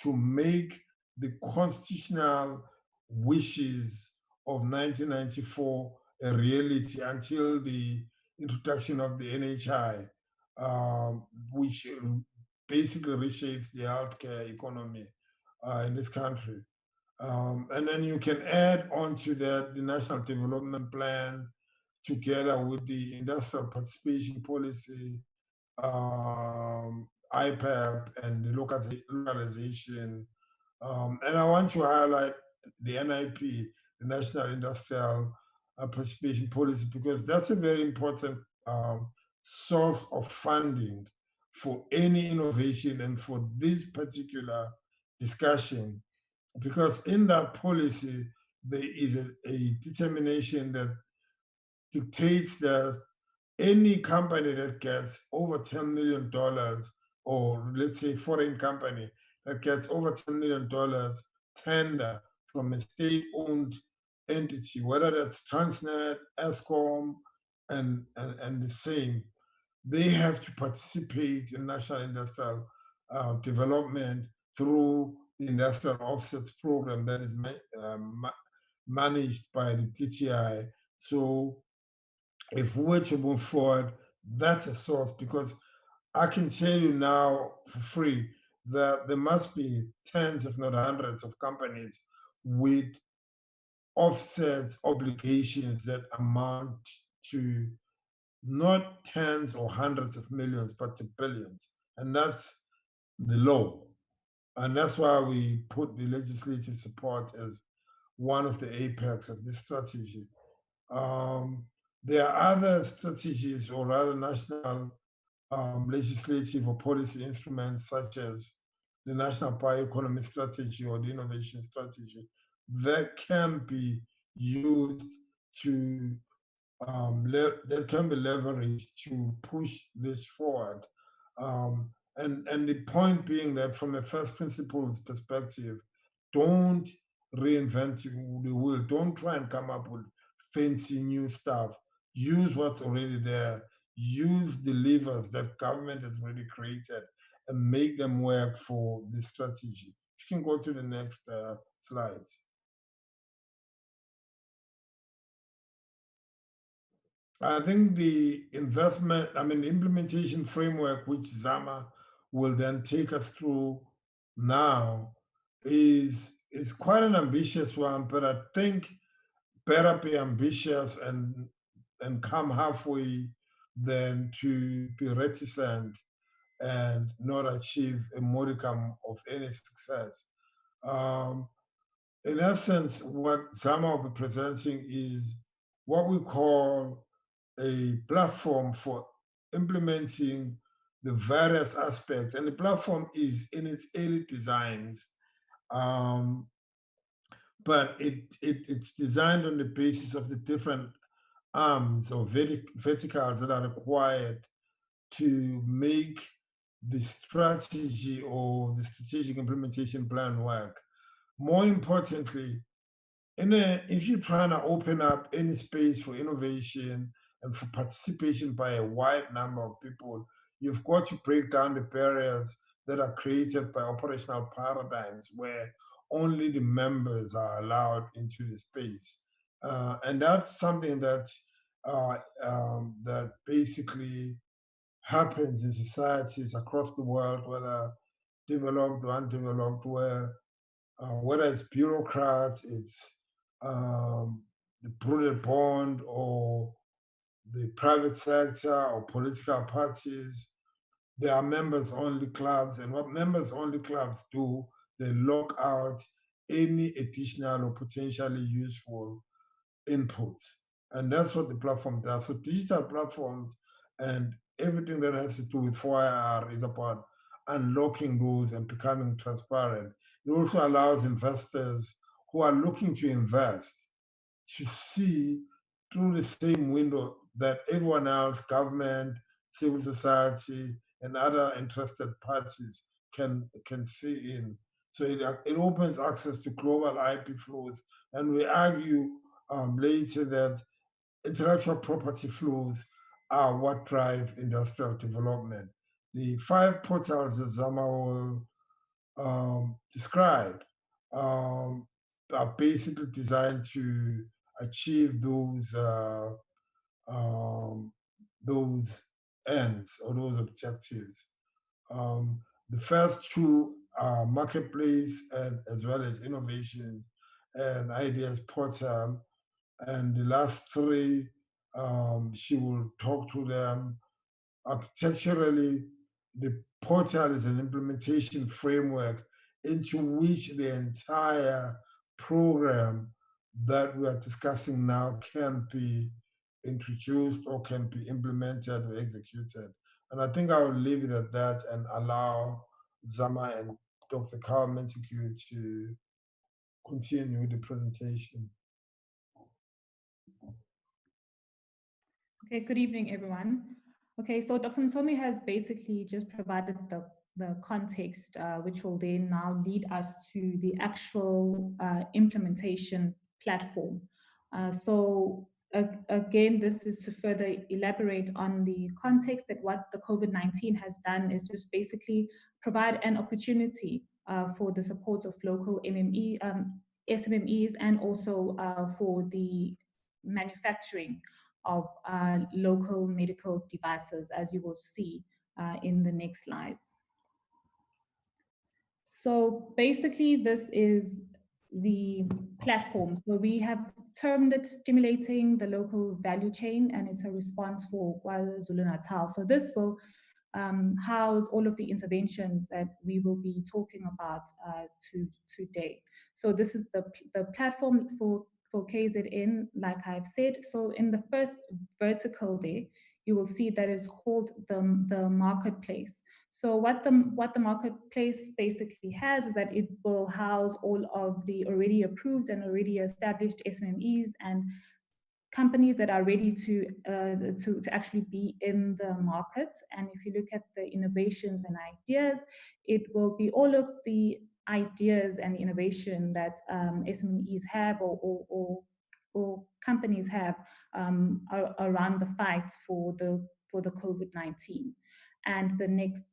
S5: to make the constitutional wishes of 1994 a reality until the introduction of the NHI, which basically reshapes the healthcare economy in this country. And then you can add on to that the National Development Plan, together with the Industrial Participation Policy, IPAP, and the localization. And I want to highlight the NIP, the National Industrial Participation Policy, because that's a very important source of funding for any innovation and for this particular discussion. Because in that policy, there is a determination that dictates that any company that gets over $10 million, or let's say foreign company that gets over $10 million tender from a state-owned entity, whether that's Transnet, Eskom, and the same, they have to participate in national industrial development through the industrial offsets program that is managed by the DTI. So if we were to move forward, that's a source, because I can tell you now for free that there must be tens, if not hundreds, of companies with offsets obligations that amount to not tens or hundreds of millions, but to billions. And that's the law. And that's why we put the legislative support as one of the apex of this strategy. There are other strategies, or rather national legislative or policy instruments, such as the National Bioeconomy Strategy or the Innovation Strategy, that can be used to, that can be leveraged to push this forward. And the point being that from a first principles perspective, don't reinvent the wheel. Don't try and come up with fancy new stuff. Use what's already there. Use the levers that government has already created and make them work for the strategy. You can go to the next slide. I think the the implementation framework, which Zama will then take us through now, is quite an ambitious one, but I think better be ambitious and come halfway than to be reticent and not achieve a modicum of any success. In essence, what Zama will be presenting is what we call a platform for implementing the various aspects. And the platform is in its early designs, but it's designed on the basis of the different arms or verticals that are required to make the strategy or the strategic implementation plan work. More importantly, if you're trying to open up any space for innovation and for participation by a wide number of people, you've got to break down the barriers that are created by operational paradigms where only the members are allowed into the space. And that's something that that basically happens in societies across the world, whether developed or undeveloped, where whether it's bureaucrats, it's the prudent bond, or the private sector, or political parties. They are members-only clubs, and what members-only clubs do, they lock out any additional or potentially useful inputs. And that's what the platform does. So digital platforms and everything that has to do with 4IR is about unlocking those and becoming transparent. It also allows investors who are looking to invest to see through the same window that everyone else, government, civil society, and other interested parties can see in. So it opens access to global IP flows. And we argue later that intellectual property flows are what drive industrial development. The 5 portals that Zama will describe are basically designed to achieve those ends or those objectives. The first 2 are marketplace and as well as innovations and ideas portal, and the last 3 she will talk to them. Architecturally, the portal is an implementation framework into which the entire program that we are discussing now can be introduced or can be implemented or executed. And I think I will leave it at that and allow Zama and Dr. Carl Montague to continue the presentation.
S6: Okay, good evening, everyone. Okay, so Dr. Msomi has basically just provided the context, which will then now lead us to the actual implementation platform. Again, this is to further elaborate on the context that what the COVID-19 has done is just basically provide an opportunity for the support of local SMMEs and also for the manufacturing of local medical devices, as you will see in the next slides. So basically, this is the platform. So we have termed it stimulating the local value chain, and it's a response for KwaZulu-Natal. So this will house all of the interventions that we will be talking about today. So this is the platform for KZN, like I've said. So in the first vertical there, you will see that it's called the marketplace. So what the marketplace basically has is that it will house all of the already approved and already established SMMEs and companies that are ready to actually be in the market. And if you look at the innovations and ideas, it will be all of the ideas and innovation that SMEs have or companies have around the fight for the COVID-19. And the next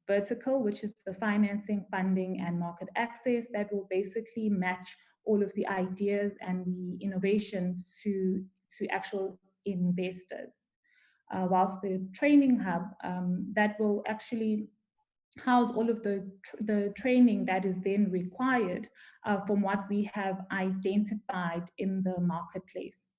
S6: vertical, which is the financing, funding, and market access, that will basically match all of the ideas and the innovations to actual investors. Whilst the training hub, that will actually house all of the training that is then required from what we have identified in the marketplace.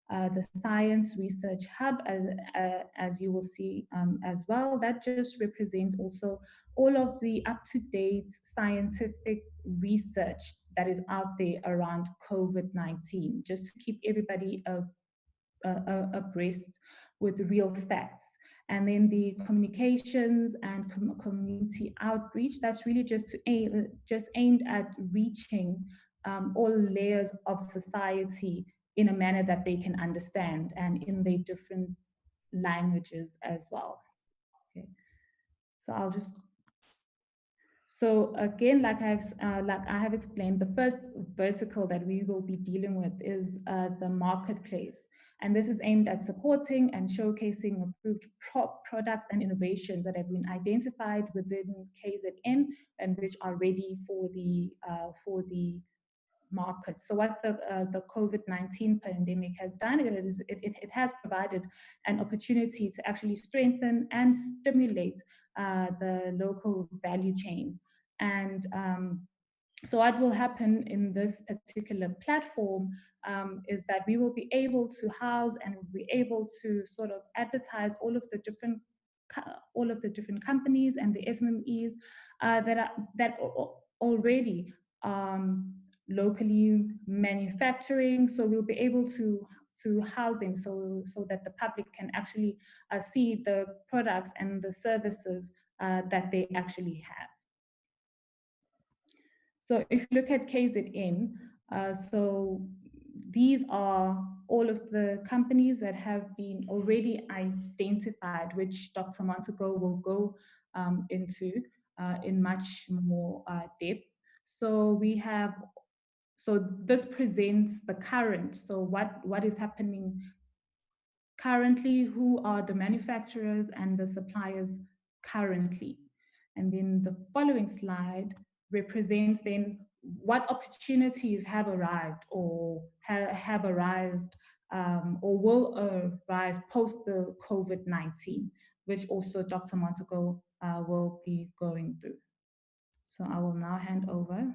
S6: The Science Research Hub, as you will see as well, that just represents also all of the up-to-date scientific research that is out there around COVID-19, just to keep everybody abreast with real facts. And then the communications and community outreach, that's really just aimed at reaching all layers of society in a manner that they can understand and in their different languages as well. Okay, so again, like I have explained, the first vertical that we will be dealing with is the marketplace. And this is aimed at supporting and showcasing approved products and innovations that have been identified within KZN and which are ready for the market. So what the COVID-19 pandemic has done, it has provided an opportunity to actually strengthen and stimulate the local value chain. And so what will happen in this particular platform is that we will be able to house and be able to sort of advertise all of the different companies and the SMEs that already locally manufacturing. So we'll be able to house them so that the public can actually see the products and the services that they actually have. So if you look at KZN, so these are all of the companies that have been already identified, which Dr. Montego will go into in much more depth. So we have, so this presents the current, so what is happening currently, who are the manufacturers and the suppliers currently. And then the following slide represents then what opportunities have arrived or have arisen or will arise post the COVID-19, which also Dr. Montego will be going through. So I will now hand over.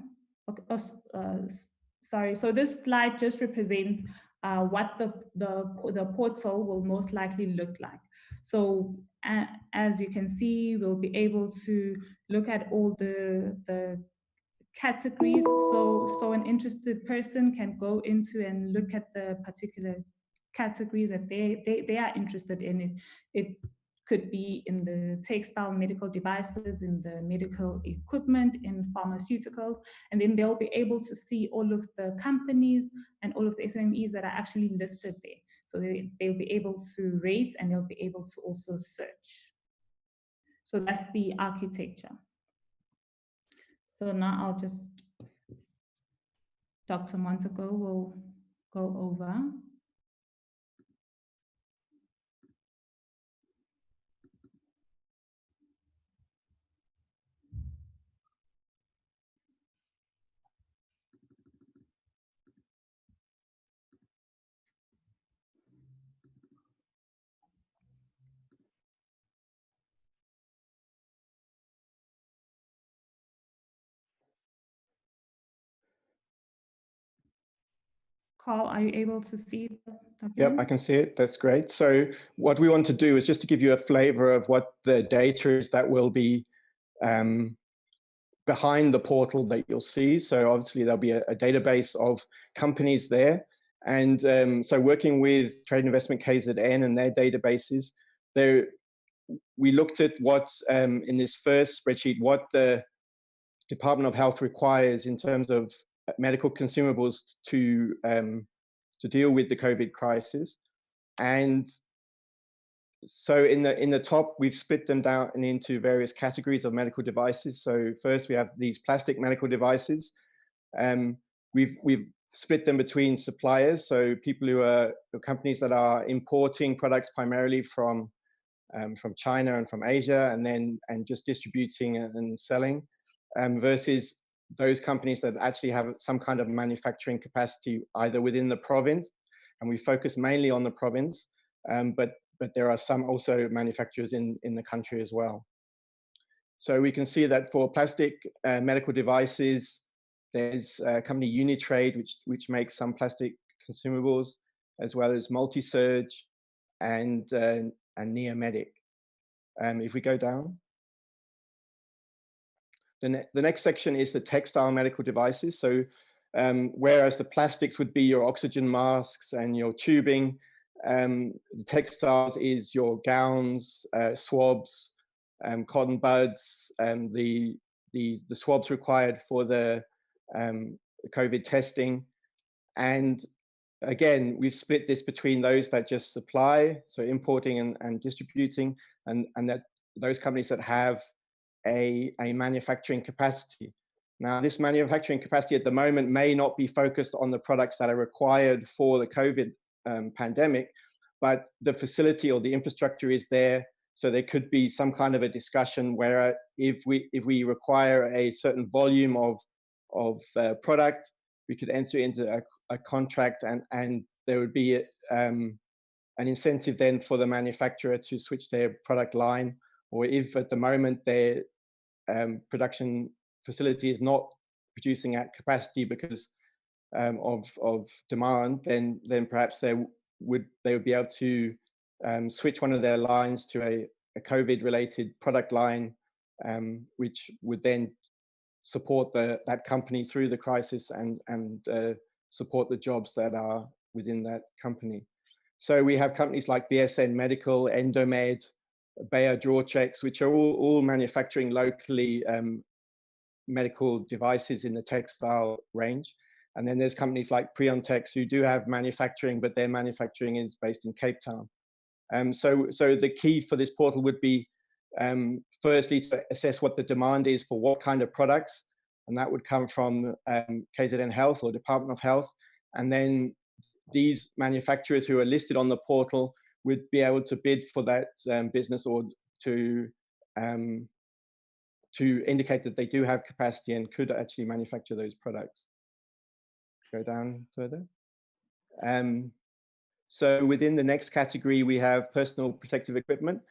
S6: Okay, sorry, so this slide just represents what the portal will most likely look like. So as you can see, we'll be able to look at all the categories. So an interested person can go into and look at the particular categories that they are interested in. It could be in the textile medical devices, in the medical equipment, in pharmaceuticals, and then they'll be able to see all of the companies and all of the SMEs that are actually listed there. So they'll be able to rate and they'll be able to also search. So that's the architecture. So now I'll just, Dr. Montego will go over. Carl, are you able to see the
S3: Yep, I can see it. That's great. So what we want to do is just to give you a flavor of what the data is that will be behind the portal that you'll see. So obviously there'll be a database of companies there. And so working with Trade Investment KZN and their databases, we looked at what, in this first spreadsheet, what the Department of Health requires in terms of medical consumables to deal with the COVID crisis. And so in the top, we've split them down into various categories of medical devices. So first we have these plastic medical devices. We've split them between suppliers, so people who are companies that are importing products primarily from China and from Asia, and just distributing and selling, versus those companies that actually have some kind of manufacturing capacity either within the province, and we focus mainly on the province, but there are some also manufacturers in the country as well. So we can see that for plastic medical devices, there's a company Unitrade, which makes some plastic consumables, as well as Multisurge and Neomedic. If we go down, the next section is the textile medical devices. So whereas the plastics would be your oxygen masks and your tubing, the textiles is your gowns, swabs, cotton buds, the swabs required for the COVID testing. And again, we've split this between those that just supply, so importing and distributing, and that those companies that have a manufacturing capacity. Now, this manufacturing capacity at the moment may not be focused on the products that are required for the COVID pandemic, but the facility or the infrastructure is there. So there could be some kind of a discussion where if we require a certain volume of product, we could enter into a contract, and there would be an incentive then for the manufacturer to switch their product line, or if at the moment their production facility is not producing at capacity because of demand, then perhaps they would be able to switch one of their lines to a COVID-related product line, which would then support that company through the crisis and support the jobs that are within that company. So we have companies like BSN Medical, Endomed, Bayer Drawchecks, which are all manufacturing locally medical devices in the textile range. And then there's companies like Priontex who do have manufacturing, but their manufacturing is based in Cape Town. So the key for this portal would be, firstly, to assess what the demand is for what kind of products, and that would come from KZN Health or Department of Health. And then these manufacturers who are listed on the portal would be able to bid for that business, or to indicate that they do have capacity and could actually manufacture those products. Go down further. So within the next category, we have personal protective equipment.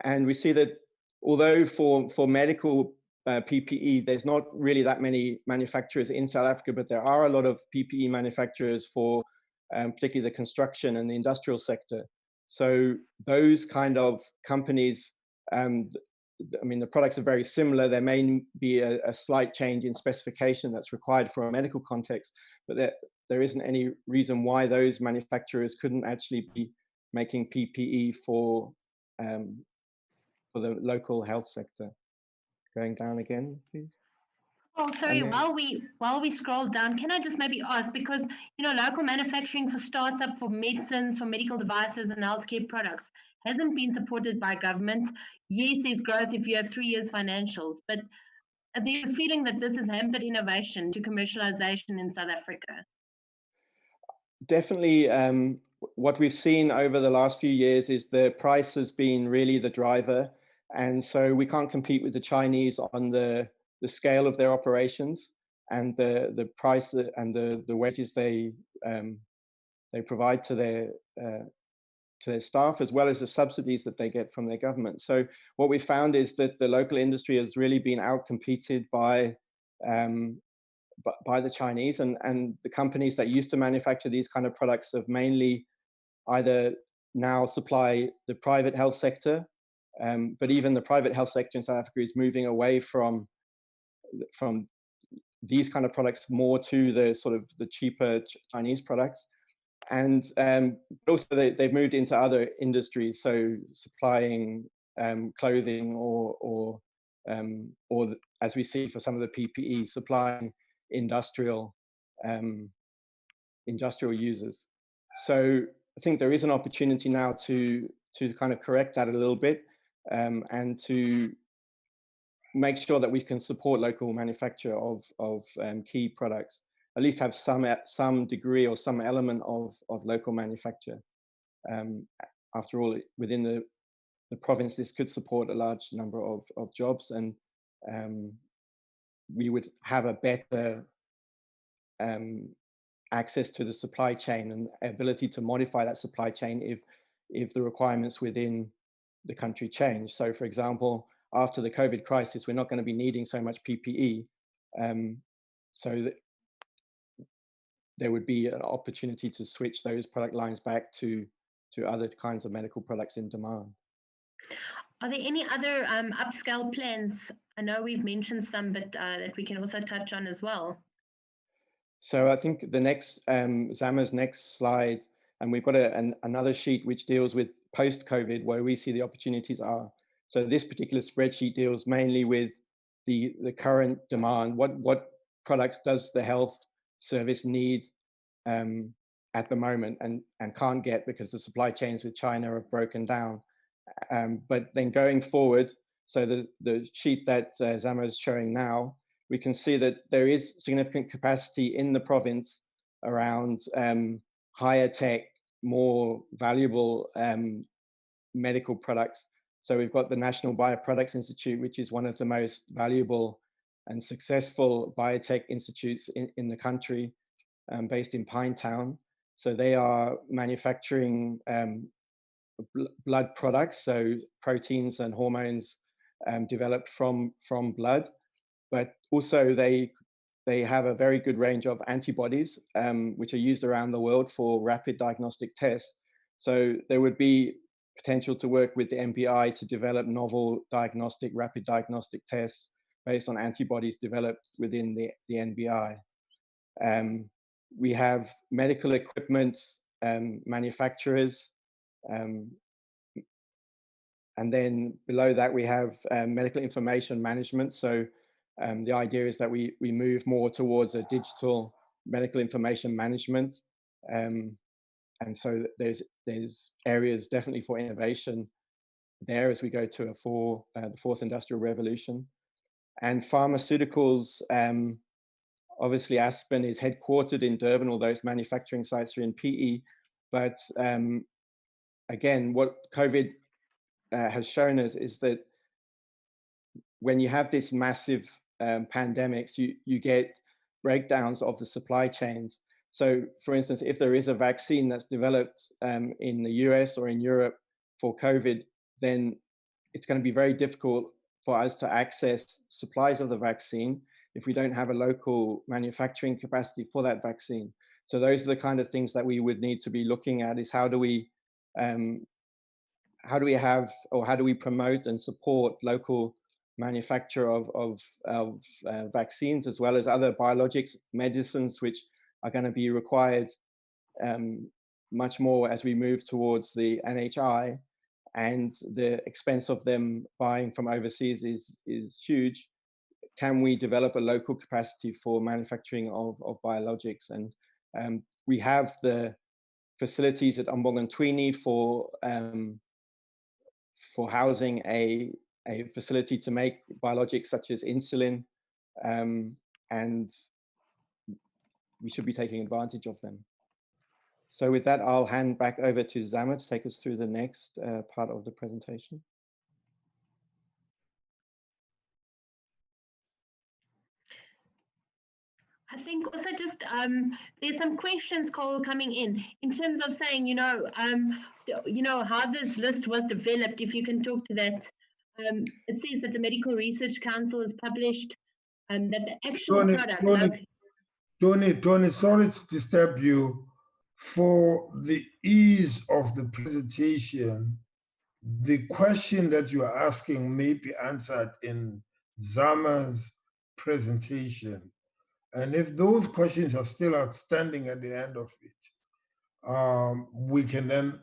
S3: And we see that although for medical PPE, there's not really that many manufacturers in South Africa, but there are a lot of PPE manufacturers for particularly the construction and the industrial sector. So those kind of companies, I mean, the products are very similar. There may be a slight change in specification that's required for a medical context, but there isn't any reason why those manufacturers couldn't actually be making PPE for the local health sector. Going down again, please.
S1: Oh, sorry, while we scroll down, can I just maybe ask, because, you know, local manufacturing for startup, for medicines, for medical devices and healthcare products hasn't been supported by government. Yes, there's growth if you have 3 years financials, but there's a feeling that this has hampered innovation to commercialization in South Africa.
S3: Definitely, what we've seen over the last few years is the price has been really the driver. And so we can't compete with the Chinese on the scale of their operations and the price and the wages they provide to their staff, as well as the subsidies that they get from their government. So what we found is that the local industry has really been outcompeted by the Chinese, and the companies that used to manufacture these kind of products have mainly either now supply the private health sector, but even the private health sector in South Africa is moving away from these kind of products more to the sort of the cheaper Chinese products. And also they've moved into other industries, so supplying clothing or as we see for some of the PPE, supplying industrial users. So I think there is an opportunity now to kind of correct that a little bit, and to make sure that we can support local manufacture of key products, at least have some degree or some element of local manufacture. After all, within the province, this could support a large number of jobs, and we would have a better access to the supply chain and ability to modify that supply chain if the requirements within the country change. So, for example, after the COVID crisis, we're not going to be needing so much PPE, so that there would be an opportunity to switch those product lines back to other kinds of medical products in demand.
S1: Are there any other upscale plans? I know we've mentioned some, but that we can also touch on as well.
S3: So I think the next, Zama's next slide, and we've got another sheet which deals with post-COVID, where we see the opportunities are. So this particular spreadsheet deals mainly with the current demand. What products does the health service need at the moment and can't get because the supply chains with China have broken down. But then going forward, so the sheet that Zama is showing now, we can see that there is significant capacity in the province around higher tech, more valuable medical products. So we've got the National Bioproducts Institute, which is one of the most valuable and successful biotech institutes in the country, based in Pinetown. So they are manufacturing blood products, so proteins and hormones developed from blood, but also they have a very good range of antibodies, which are used around the world for rapid diagnostic tests. So there would be potential to work with the NBI to develop novel rapid diagnostic tests based on antibodies developed within the NBI. We have medical equipment manufacturers, and then below that we have medical information management. So the idea is that we move more towards a digital medical information management. And so there's areas definitely for innovation there as we go to the fourth industrial revolution. And pharmaceuticals, obviously Aspen is headquartered in Durban, although its manufacturing sites are in PE. But again, what COVID has shown us is that when you have this massive pandemics, you get breakdowns of the supply chains. So for instance, if there is a vaccine that's developed in the US or in Europe for COVID, then it's going to be very difficult for us to access supplies of the vaccine if we don't have a local manufacturing capacity for that vaccine. So those are the kind of things that we would need to be looking at, is how do we have, or how do we promote and support local manufacture of vaccines, as well as other biologics medicines, which are going to be required much more as we move towards the NHI, and the expense of them buying from overseas is huge. Can we develop a local capacity for manufacturing of biologics? And we have the facilities at Umbongantwini for housing a facility to make biologics such as insulin, and we should be taking advantage of them. So with that, I'll hand back over to Zama to take us through the next part of the presentation.
S1: I think also just there's some questions, Cole, coming in terms of saying, how this list was developed. If you can talk to that, it says that the Medical Research Council has published that the actual product.
S5: Tony, sorry to disturb you. For the ease of the presentation, the question that you are asking may be answered in Zama's presentation. And if those questions are still outstanding at the end of it, we can then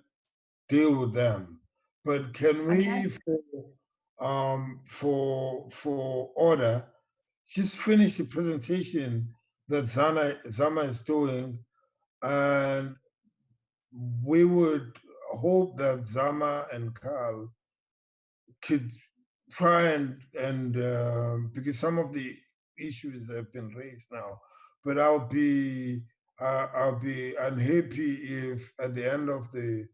S5: deal with them. But can we, for order, just finish the presentation that Zama is doing, and we would hope that Zama and Carl could try and because some of the issues have been raised now, but I'll be unhappy if at the end of the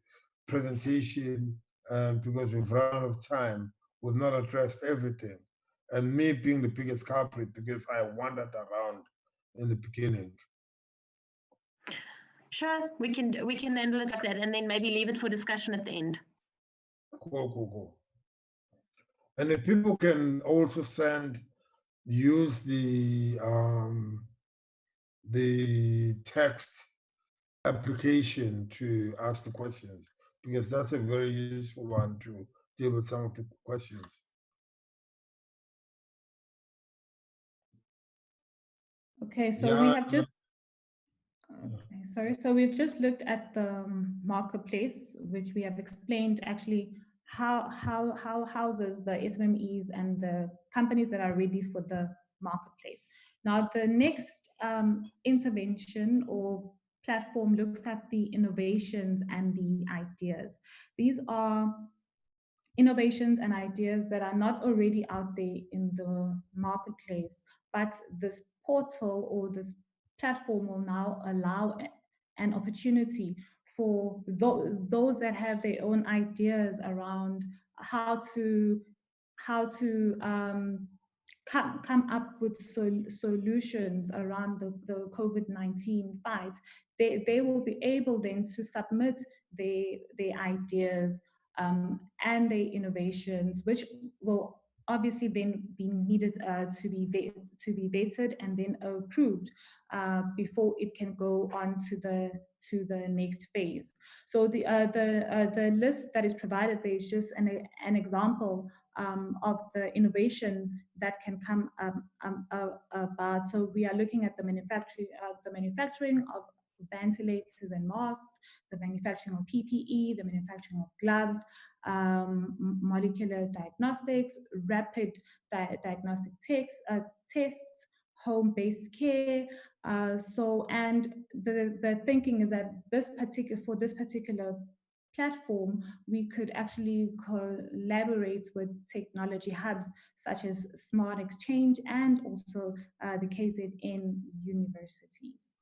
S5: presentation, and because we've run out of time, we've not addressed everything. And me being the biggest culprit because I wandered around in the beginning.
S1: Sure, we can handle it like that, and then maybe leave it for discussion at the end.
S5: Cool. And if people can also use the text application to ask the questions, because that's a very useful one to deal with some of the questions.
S6: Okay, so we have just so we've just looked at the marketplace, which we have explained actually how houses the SMEs and the companies that are ready for the marketplace. Now, the next intervention or platform looks at the innovations and the ideas. These are innovations and ideas that are not already out there in the marketplace, but this portal or this platform will now allow an opportunity for those that have their own ideas around how to come up with solutions around the COVID-19 fight. They will be able then to submit their ideas and their innovations, which will obviously then be needed to be vetted and then approved before it can go on to the next phase. So the list that is provided there is just an example of the innovations that can come about. So we are looking at the manufacturing of ventilators and masks, the manufacturing of PPE, the manufacturing of gloves, molecular diagnostics, rapid diagnostic tests, home-based care, And the thinking is that for this particular platform, we could actually collaborate with technology hubs such as Smart Exchange and also the KZN universities.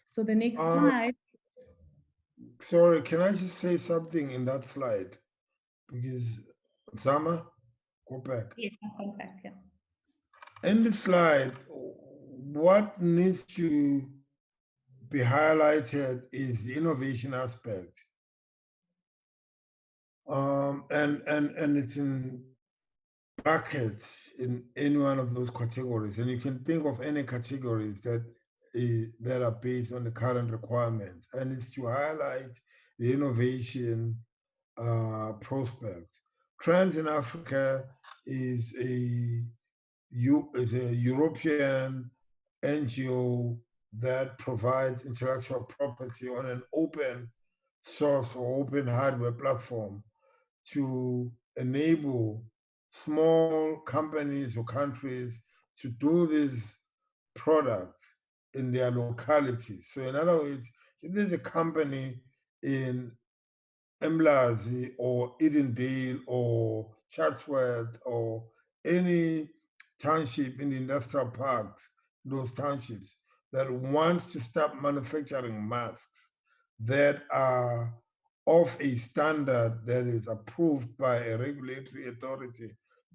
S6: So the next slide.
S5: Sorry, can I just say something in that slide? Because Zama, go back.
S6: Yes, I'll come back, yeah.
S5: In the slide, what needs to be highlighted is the innovation aspect. And it's in brackets in any one of those categories. And you can think of any categories that are based on the current requirements. And it's to highlight the innovation prospects. Trends in Africa is a European NGO that provides intellectual property on an open source or open hardware platform to enable small companies or countries to do these products in their localities. So in other words, if there's a company in Emlazi or Edendale or Chatsworth or any township in the industrial parks, those townships, that wants to start manufacturing masks that are of a standard that is approved by a regulatory authority,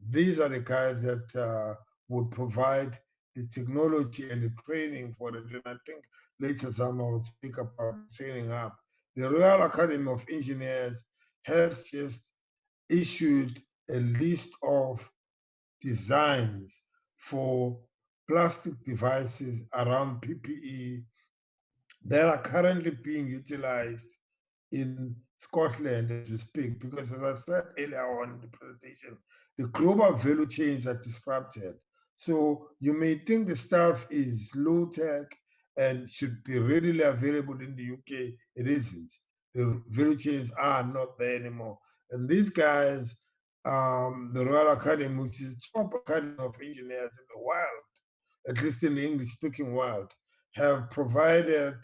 S5: these are the guys that would provide the technology and the training for it. And I think later Zama will speak about training up. The Royal Academy of Engineers has just issued a list of designs for plastic devices around PPE that are currently being utilized in Scotland as we speak, because as I said earlier on in the presentation, the global value chains are disrupted. So you may think the stuff is low tech and should be readily available in the UK. It isn't. The value chains are not there anymore. And these guys, the Royal Academy, which is the top academy of engineers in the world, at least in the English-speaking world, have provided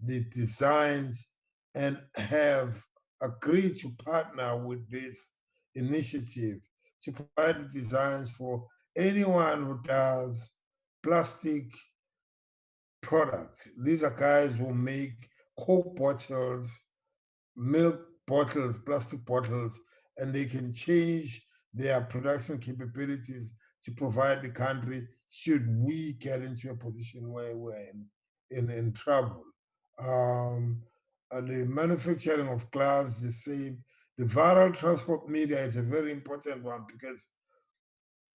S5: the designs and have agreed to partner with this initiative to provide the designs for anyone who does plastic products. These are guys who make Coke bottles, milk bottles, plastic bottles, and they can change their production capabilities to provide the country should we get into a position where we're in trouble. And the manufacturing of gloves, the same. The viral transport media is a very important one because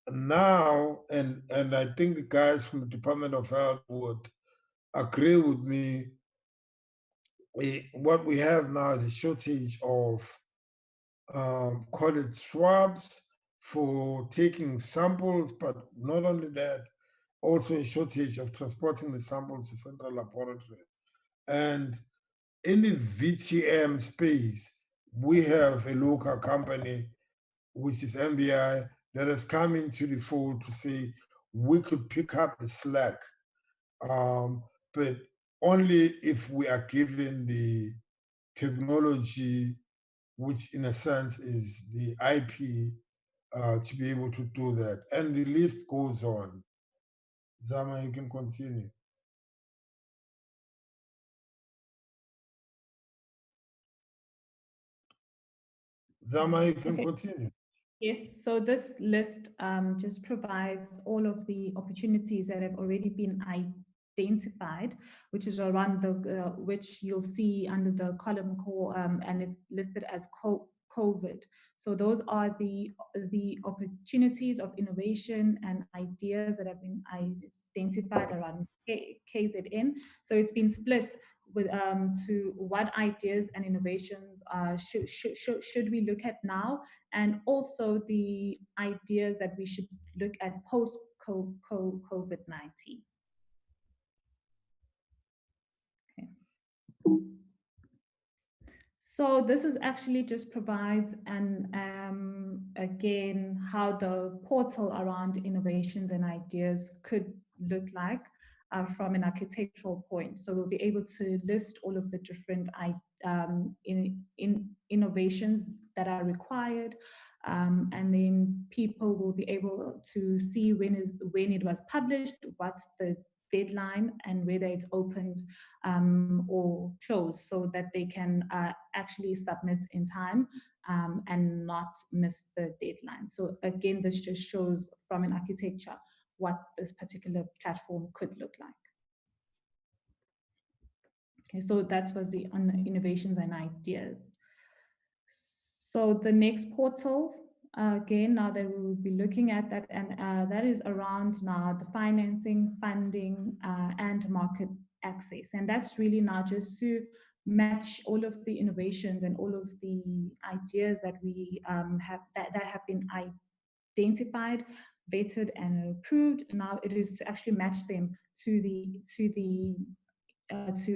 S5: now, and I think the guys from the Department of Health would agree with me, what we have now is a shortage of call it swabs for taking samples, but not only that, also a shortage of transporting the samples to central laboratories. And in the VTM space, we have a local company, which is MBI, that has come into the fold to say we could pick up the slack, but only if we are given the technology, which in a sense is the IP, to be able to do that. And the list goes on. Zama, you can continue. Zama, you can continue.
S6: Yes, so this list just provides all of the opportunities that have already been identified, which is around the, which you'll see under the column core, and it's listed as COVID. So those are the opportunities of innovation and ideas that have been identified around KZN. So it's been split with to what ideas and innovations should we look at now, and also the ideas that we should look at post COVID-19. Okay. So this is actually just provides an again how the portal around innovations and ideas could look like from an architectural point. So we'll be able to list all of the different innovations that are required, and then people will be able to see when it was published, what's the deadline, and whether it's opened or closed, so that they can actually submit in time and not miss the deadline. So again, this just shows from an architecture what this particular platform could look like. Okay, so that was the innovations and ideas. So the next portal, again, now that we will be looking at that, and that is around now the financing, funding, and market access. And that's really now just to match all of the innovations and all of the ideas that we have that have been identified, vetted, and approved. Now it is to actually match them to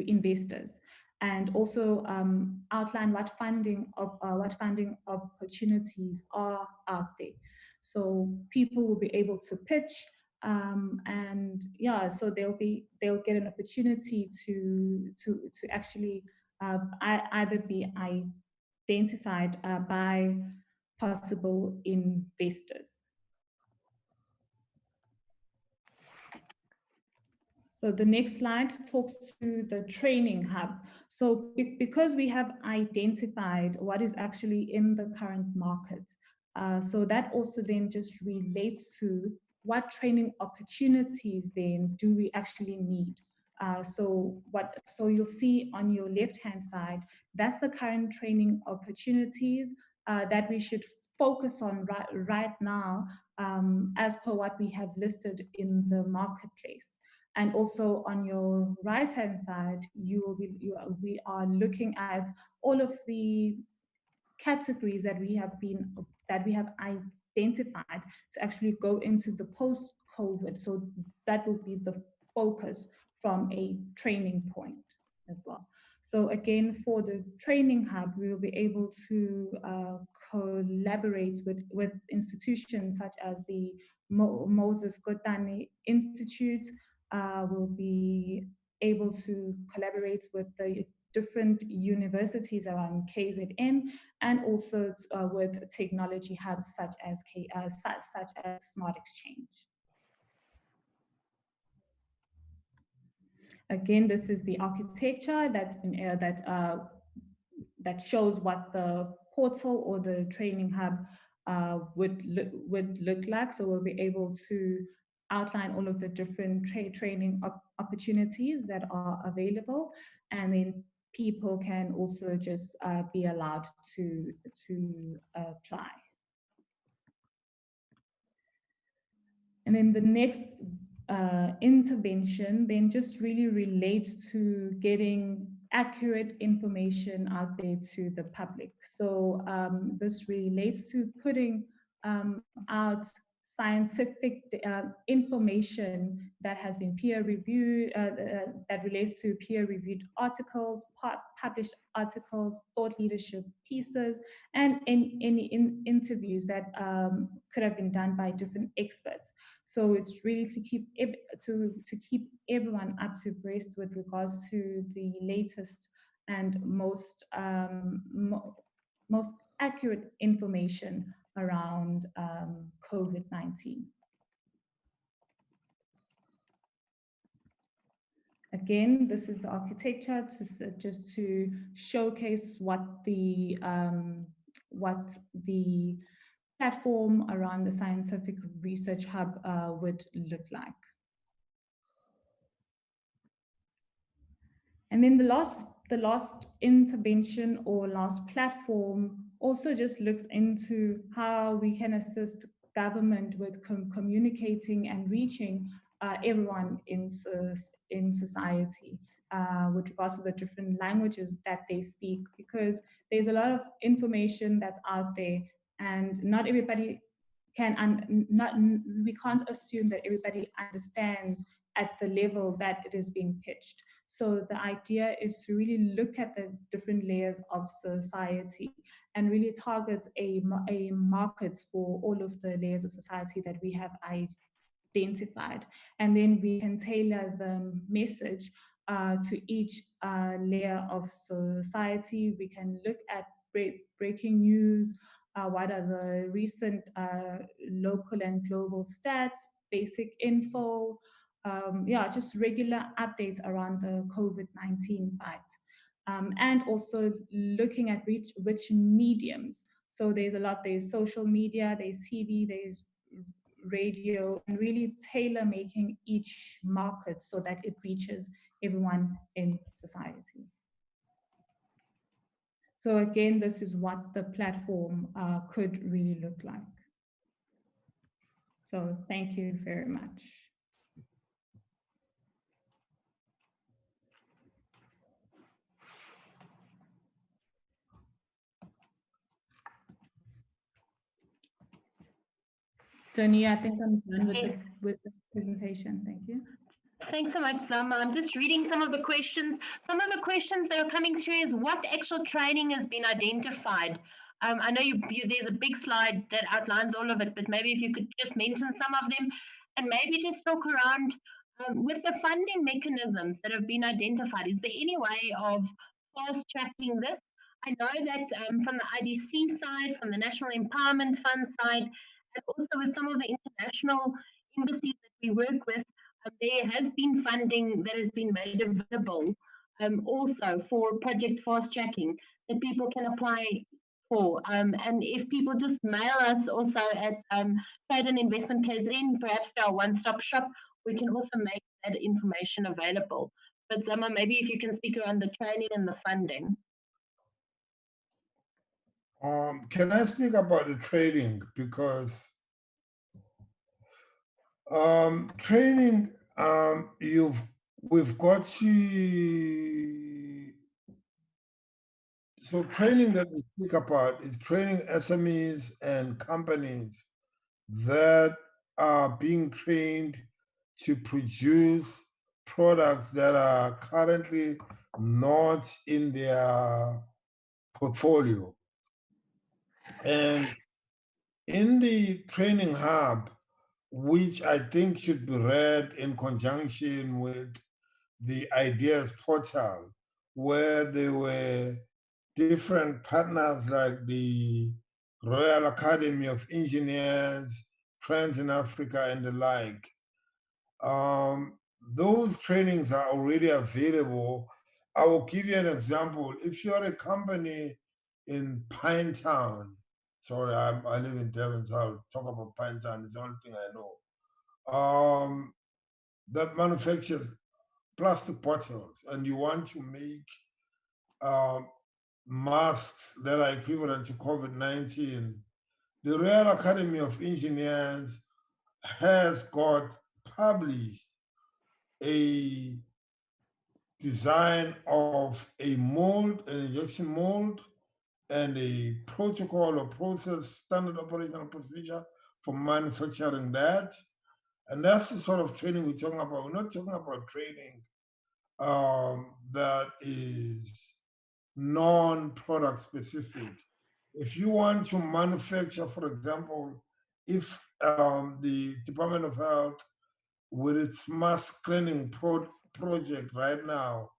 S6: investors, and also outline what funding opportunities are out there. So people will be able to pitch, and yeah, so they'll get an opportunity to actually either be identified by possible investors. So the next slide talks to the training hub. So because we have identified what is actually in the current market, so that also then just relates to what training opportunities then do we actually need. So you'll see on your left-hand side, that's the current training opportunities that we should focus on right now, as per what we have listed in the marketplace. And also on your right-hand side, we are looking at all of the categories that we have identified to actually go into the post-COVID. So that will be the focus from a training point as well. So again, for the training hub, we will be able to collaborate with institutions such as the Moses Kotane Institute. Will be able to collaborate with the different universities around KZN, and also with technology hubs such as Smart Exchange. Again, this is the architecture that's been that shows what the portal or the training hub would look like. So we'll be able to outline all of the different training opportunities that are available, and then people can also just be allowed to apply. And then the next intervention then just really relates to getting accurate information out there to the public. So this relates to putting out scientific information that has been peer reviewed, that relates to peer reviewed articles, published articles, thought leadership pieces, and any interviews that could have been done by different experts. So it's really to keep everyone up to breast with regards to the latest and most accurate information around COVID-19. Again, this is the architecture just to showcase what the platform around the Scientific Research Hub would look like. And then the last intervention or last platform also just looks into how we can assist government with communicating and reaching everyone in society with regards to the different languages that they speak, because there's a lot of information that's out there, and not everybody we can't assume that everybody understands at the level that it is being pitched. So the idea is to really look at the different layers of society and really target a market for all of the layers of society that we have identified. And then we can tailor the message to each layer of society. We can look at breaking news, what are the recent local and global stats, basic info, just regular updates around the COVID-19 fight. And also looking at which mediums. So there's social media, there's TV, there's radio, and really tailor making each market so that it reaches everyone in society. So again, this is what the platform could really look like. So thank you very much. Tony, I think I'm done with the presentation. Thank you.
S1: Thanks so much, Zama. I'm just reading some of the questions. Some of the questions that are coming through is what actual training has been identified? I know there's a big slide that outlines all of it, but maybe if you could just mention some of them and maybe just talk around with the funding mechanisms that have been identified. Is there any way of fast tracking this? I know that from the IDC side, from the National Empowerment Fund side, and also with some of the international embassies that we work with, there has been funding that has been made available also for project fast tracking that people can apply for. And if people just mail us also at Trade and Investment KZN, perhaps to our one-stop shop, we can also make that information available. But Zama, maybe if you can speak around the training and the funding.
S5: Can I speak about the trading? Because training, we've got to, so training that we speak about is training SMEs and companies that are being trained to produce products that are currently not in their portfolio. And in the training hub, which I think should be read in conjunction with the ideas portal, where there were different partners like the Royal Academy of Engineers, Trends in Africa, and the like. Those trainings are already available. I will give you an example. If you're a company in Pinetown, sorry, I live in Devon, so I'll talk about Pinetown, it's the only thing I know. That manufactures plastic bottles, and you want to make masks that are equivalent to COVID-19, the Royal Academy of Engineers has got published a design of a mold, an injection mold, and a protocol or process, standard operational procedure for manufacturing that. And that's the sort of training we're talking about. We're not talking about training that is non-product specific. If you want to manufacture, for example, if the Department of Health, with its mass cleaning project right now,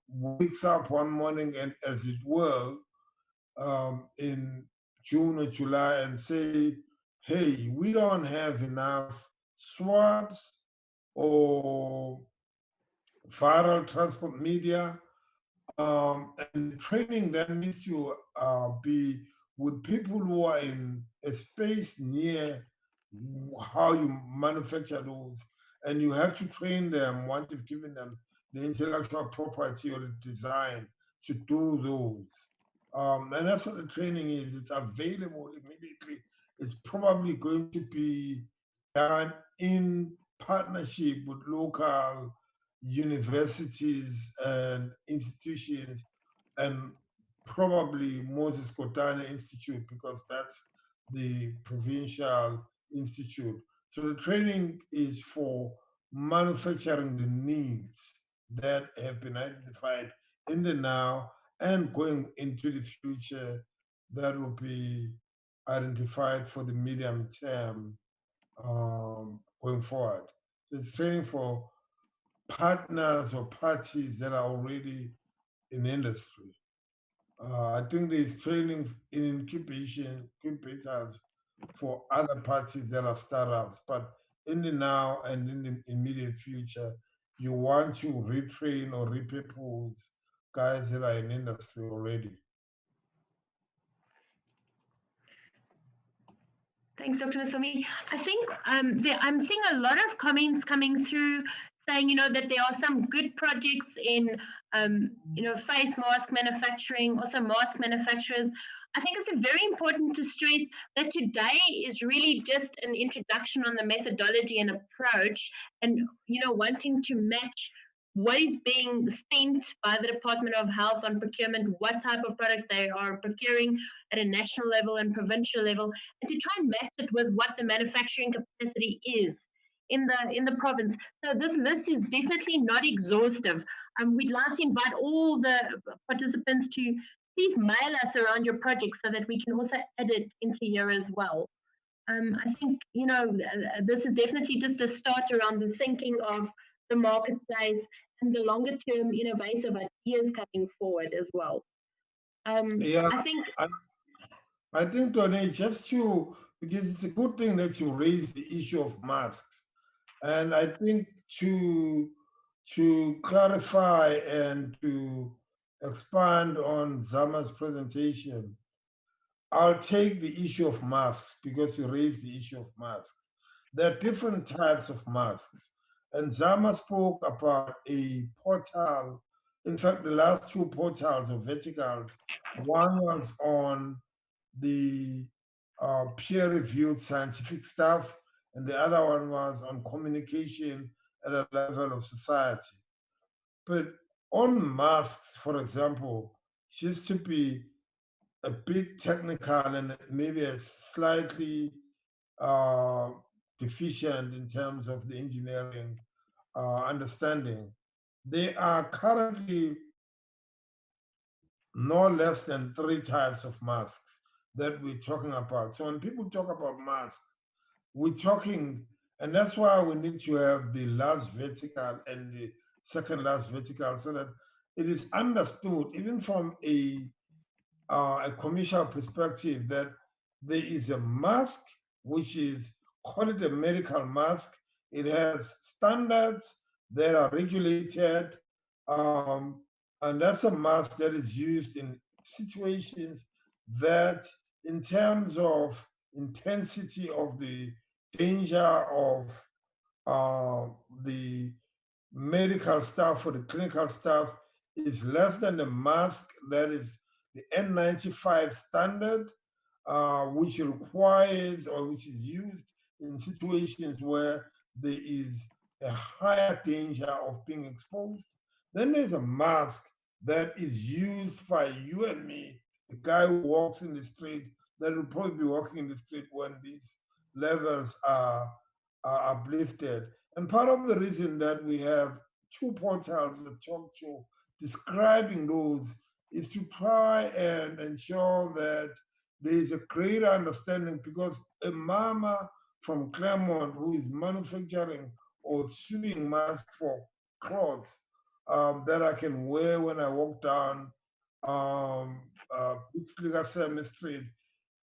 S5: wakes up one morning and, as it will, in June or July and say, hey, we don't have enough swabs or viral transport media, and training then needs to be with people who are in a space near how you manufacture those, and you have to train them once you've given them the intellectual property or the design to do those. And that's what the training is. It's available immediately. It's probably going to be done in partnership with local universities and institutions, and probably Moses Kotane Institute, because that's the provincial institute. So the training is for manufacturing the needs that have been identified in the now and going into the future that will be identified for the medium term going forward. So it's training for partners or parties that are already in industry. I think there's training in incubators for other parties that are startups, but in the now and in the immediate future, you want to retrain or repurpose guys that are in industry already.
S1: Thanks, Dr. Masomi. I think I'm seeing a lot of comments coming through saying, that there are some good projects in, face mask manufacturing, also mask manufacturers. I think it's very important to stress that today is really just an introduction on the methodology and approach and, wanting to match what is being spent by the Department of Health on procurement, what type of products they are procuring at a national level and provincial level, and to try and match it with what the manufacturing capacity is in the province. So this list is definitely not exhaustive. We'd like to invite all the participants to please mail us around your project so that we can also add it into here as well. I think, this is definitely just a start around the thinking of the marketplace and the longer term innovative ideas coming forward as well.
S5: Yeah, I think, Tony, because it's a good thing that you raise the issue of masks. And I think to clarify and to expand on Zama's presentation, I'll take the issue of masks because you raised the issue of masks. There are different types of masks. And Zama spoke about a portal. In fact, the last two portals or verticals, one was on the peer-reviewed scientific stuff, and the other one was on communication at a level of society. But on masks, for example, just to be a bit technical and maybe a slightly deficient in terms of the engineering understanding, there are currently no less than 3 types of masks that we're talking about. So when people talk about masks, we're talking, and that's why we need to have the last vertical and the second last vertical so that it is understood, even from a commercial perspective, that there is a mask, which is, call it a medical mask. It has standards that are regulated, and that's a mask that is used in situations that, in terms of intensity of the danger of the medical staff or the clinical staff, is less than the mask that is the N95 standard, which requires or which is used in situations where there is a higher danger of being exposed. Then there's a mask that is used by you and me, the guy who walks in the street, that will probably be walking in the street when these levels are uplifted. And part of the reason that we have 2 portals that talk to describing those is to try and ensure that there is a greater understanding, because a mama from Claremont who is manufacturing or sewing masks for clothes that I can wear when I walk down Pixliga Street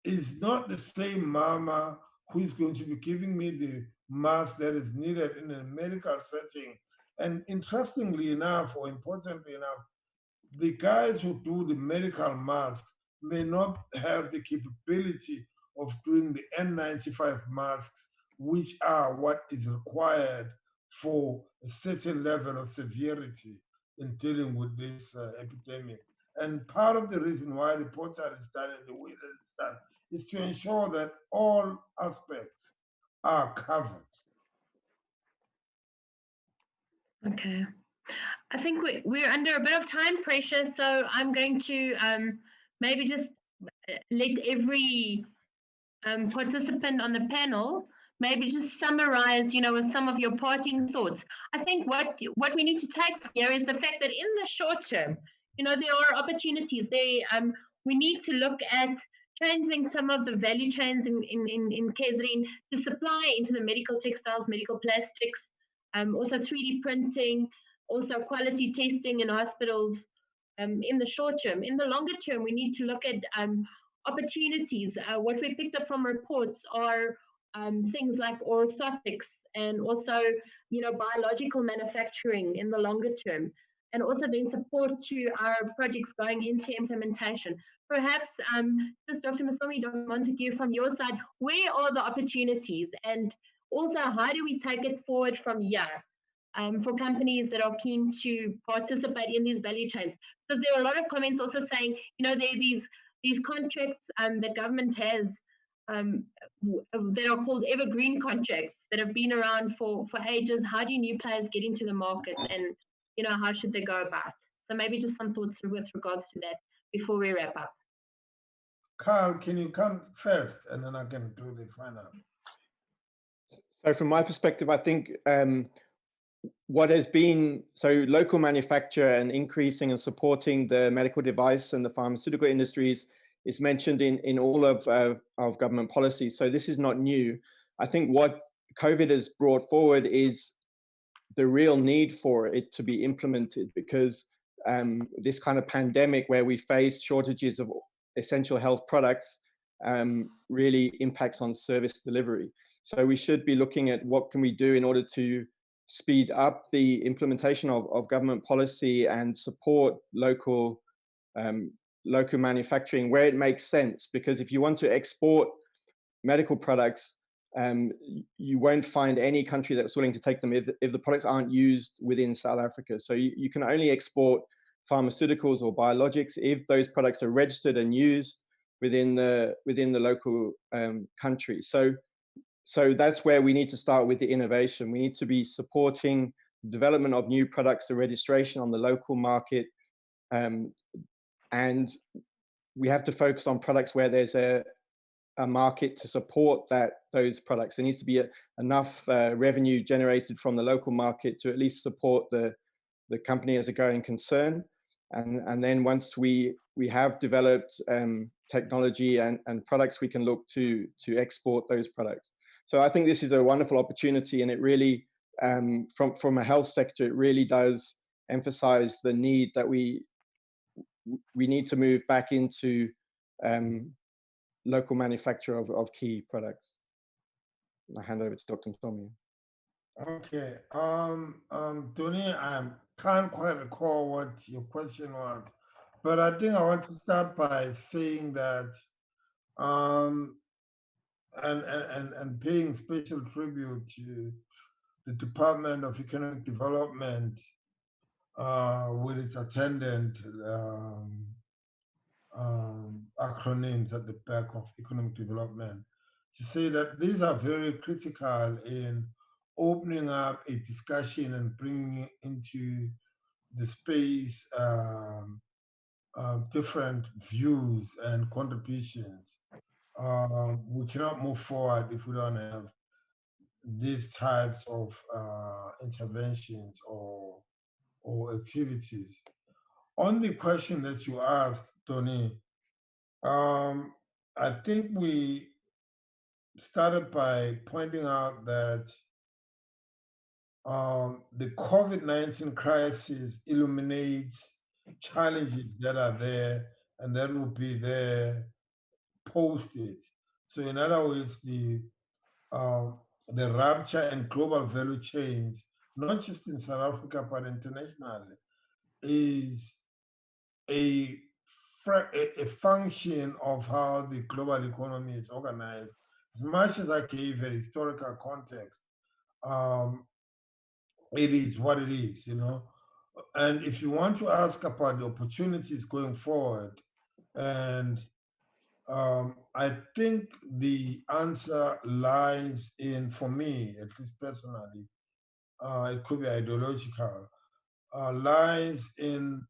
S5: is not the same mama who is going to be giving me the mask that is needed in a medical setting. And interestingly enough, or importantly enough, the guys who do the medical masks may not have the capability of doing the N95 masks, which are what is required for a certain level of severity in dealing with this epidemic. And part of the reason why the portal is done in the way that it's done is to ensure that all aspects are covered.
S1: Okay. I think we're under a bit of time pressure, so I'm going to maybe just let every participant on the panel maybe just summarize, with some of your parting thoughts. I think what we need to take from here is the fact that in the short term, there are opportunities. We need to look at changing some of the value chains in KZN to supply into the medical textiles, medical plastics, also 3D printing, also quality testing in hospitals in the short term. In the longer term, we need to look at opportunities. What we picked up from reports are things like orthotics and also, biological manufacturing in the longer term, and also then support to our projects going into implementation. Perhaps, just Dr. Masomi, Dr. Montague, from your side, where are the opportunities, and also how do we take it forward from here for companies that are keen to participate in these value chains? Because there are a lot of comments also saying, there are these contracts that government has that are called evergreen contracts that have been around for ages. How do new players get into the market, and how should they go about? So maybe just some thoughts with regards to that before we wrap up.
S5: Carl, can you come first, and then I can do the final?
S3: So from my perspective, I think what has been, so local manufacture and increasing and supporting the medical device and the pharmaceutical industries is mentioned in all of government policy. So this is not new. I think what COVID has brought forward is the real need for it to be implemented, because this kind of pandemic where we face shortages of essential health products really impacts on service delivery. So we should be looking at what can we do in order to speed up the implementation of government policy and support local manufacturing where it makes sense. Because if you want to export medical products, you won't find any country that's willing to take them if the products aren't used within South Africa. So you can only export pharmaceuticals or biologics if those products are registered and used within the local country. So that's where we need to start with the innovation. We need to be supporting the development of new products, the registration on the local market, and we have to focus on products where there's a market to support those products. There needs to be enough revenue generated from the local market to at least support the company as a going concern. And then once we have developed technology and products, we can look to export those products. So I think this is a wonderful opportunity, and it really, from a health sector, it really does emphasize the need that we need to move back into local manufacture of key products. I hand over to Dr. Msomi.
S5: Okay, Tony, I can't quite recall what your question was, but I think I want to start by saying that, and paying special tribute to the Department of Economic Development with its attendant acronyms at the back of economic development, to say that these are very critical in opening up a discussion and bringing into the space different views and contributions. We cannot move forward if we don't have these types of interventions or activities. On the question that you asked, Tony, I think we started by pointing out that the COVID-19 crisis illuminates challenges that are there and that will be there post it. So in other words, the rupture in global value chains, not just in South Africa, but internationally, is a function of how the global economy is organized. As much as I gave a historical context, it is what it is, And if you want to ask about the opportunities going forward, and I think the answer lies in, for me, at least personally, it could be ideological, lies in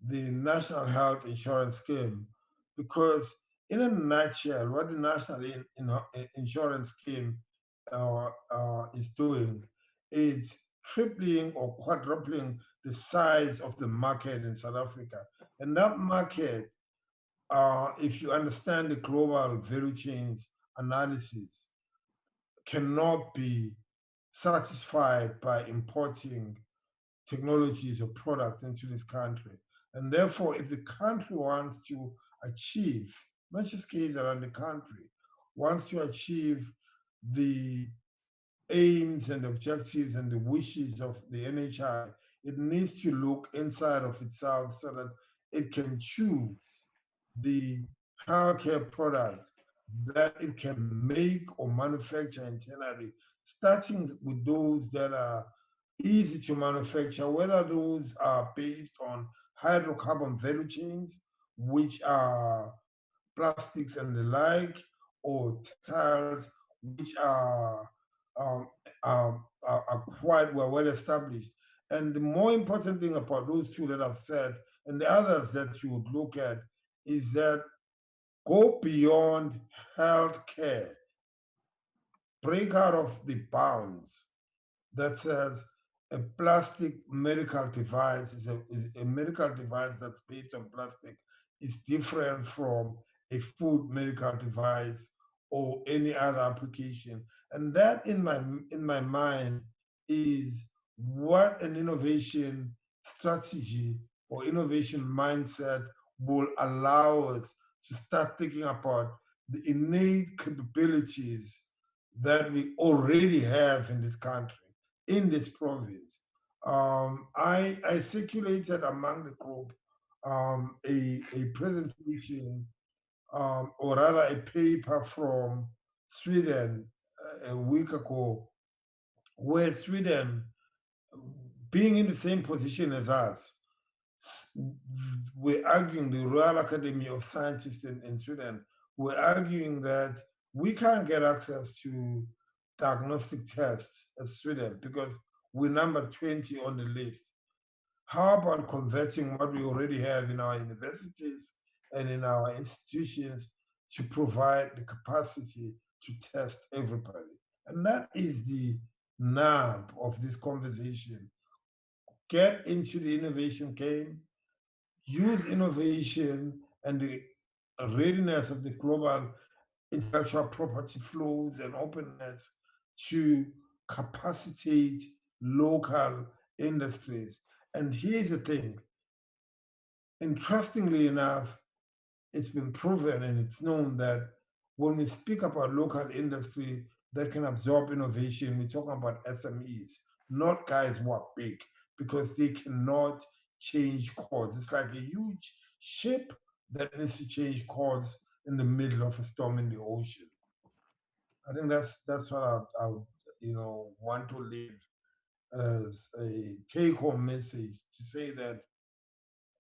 S5: the National Health Insurance Scheme, because in a nutshell, what the National Insurance Scheme is doing is tripling or quadrupling the size of the market in South Africa. And that market if you understand the global value chains analysis, cannot be satisfied by importing technologies or products into this country. And therefore, if the country wants to achieve, not just case around the country, wants to achieve the aims and objectives and the wishes of the NHI, it needs to look inside of itself so that it can choose the healthcare products that it can make or manufacture internally, starting with those that are easy to manufacture, whether those are based on hydrocarbon value chains, which are plastics and the like, or textiles, which are quite well established. And the more important thing about those two that I've said, and the others that you would look at, is that go beyond healthcare, break out of the bounds that says a plastic medical device is a medical device that's based on plastic is different from a food medical device or any other application. And that in my mind is what an innovation strategy or innovation mindset will allow us to start thinking about the innate capabilities that we already have in this country, in this province. I circulated among the group a presentation, or rather a paper from Sweden a week ago, where Sweden, being in the same position as us, we're arguing, the Royal Academy of Scientists in Sweden, we're arguing that we can't get access to diagnostic tests as Sweden because we're number 20 on the list. How about converting what we already have in our universities and in our institutions to provide the capacity to test everybody? And that is the nub of this conversation. Get into the innovation game, use innovation and the readiness of the global intellectual property flows and openness to capacitate local industries. And here's the thing, interestingly enough, it's been proven and it's known that when we speak about local industry that can absorb innovation, we're talking about SMEs, not guys who are big, because they cannot change course. It's like a huge ship that needs to change course in the middle of a storm in the ocean. I think that's what I would, want to leave as a take-home message, to say that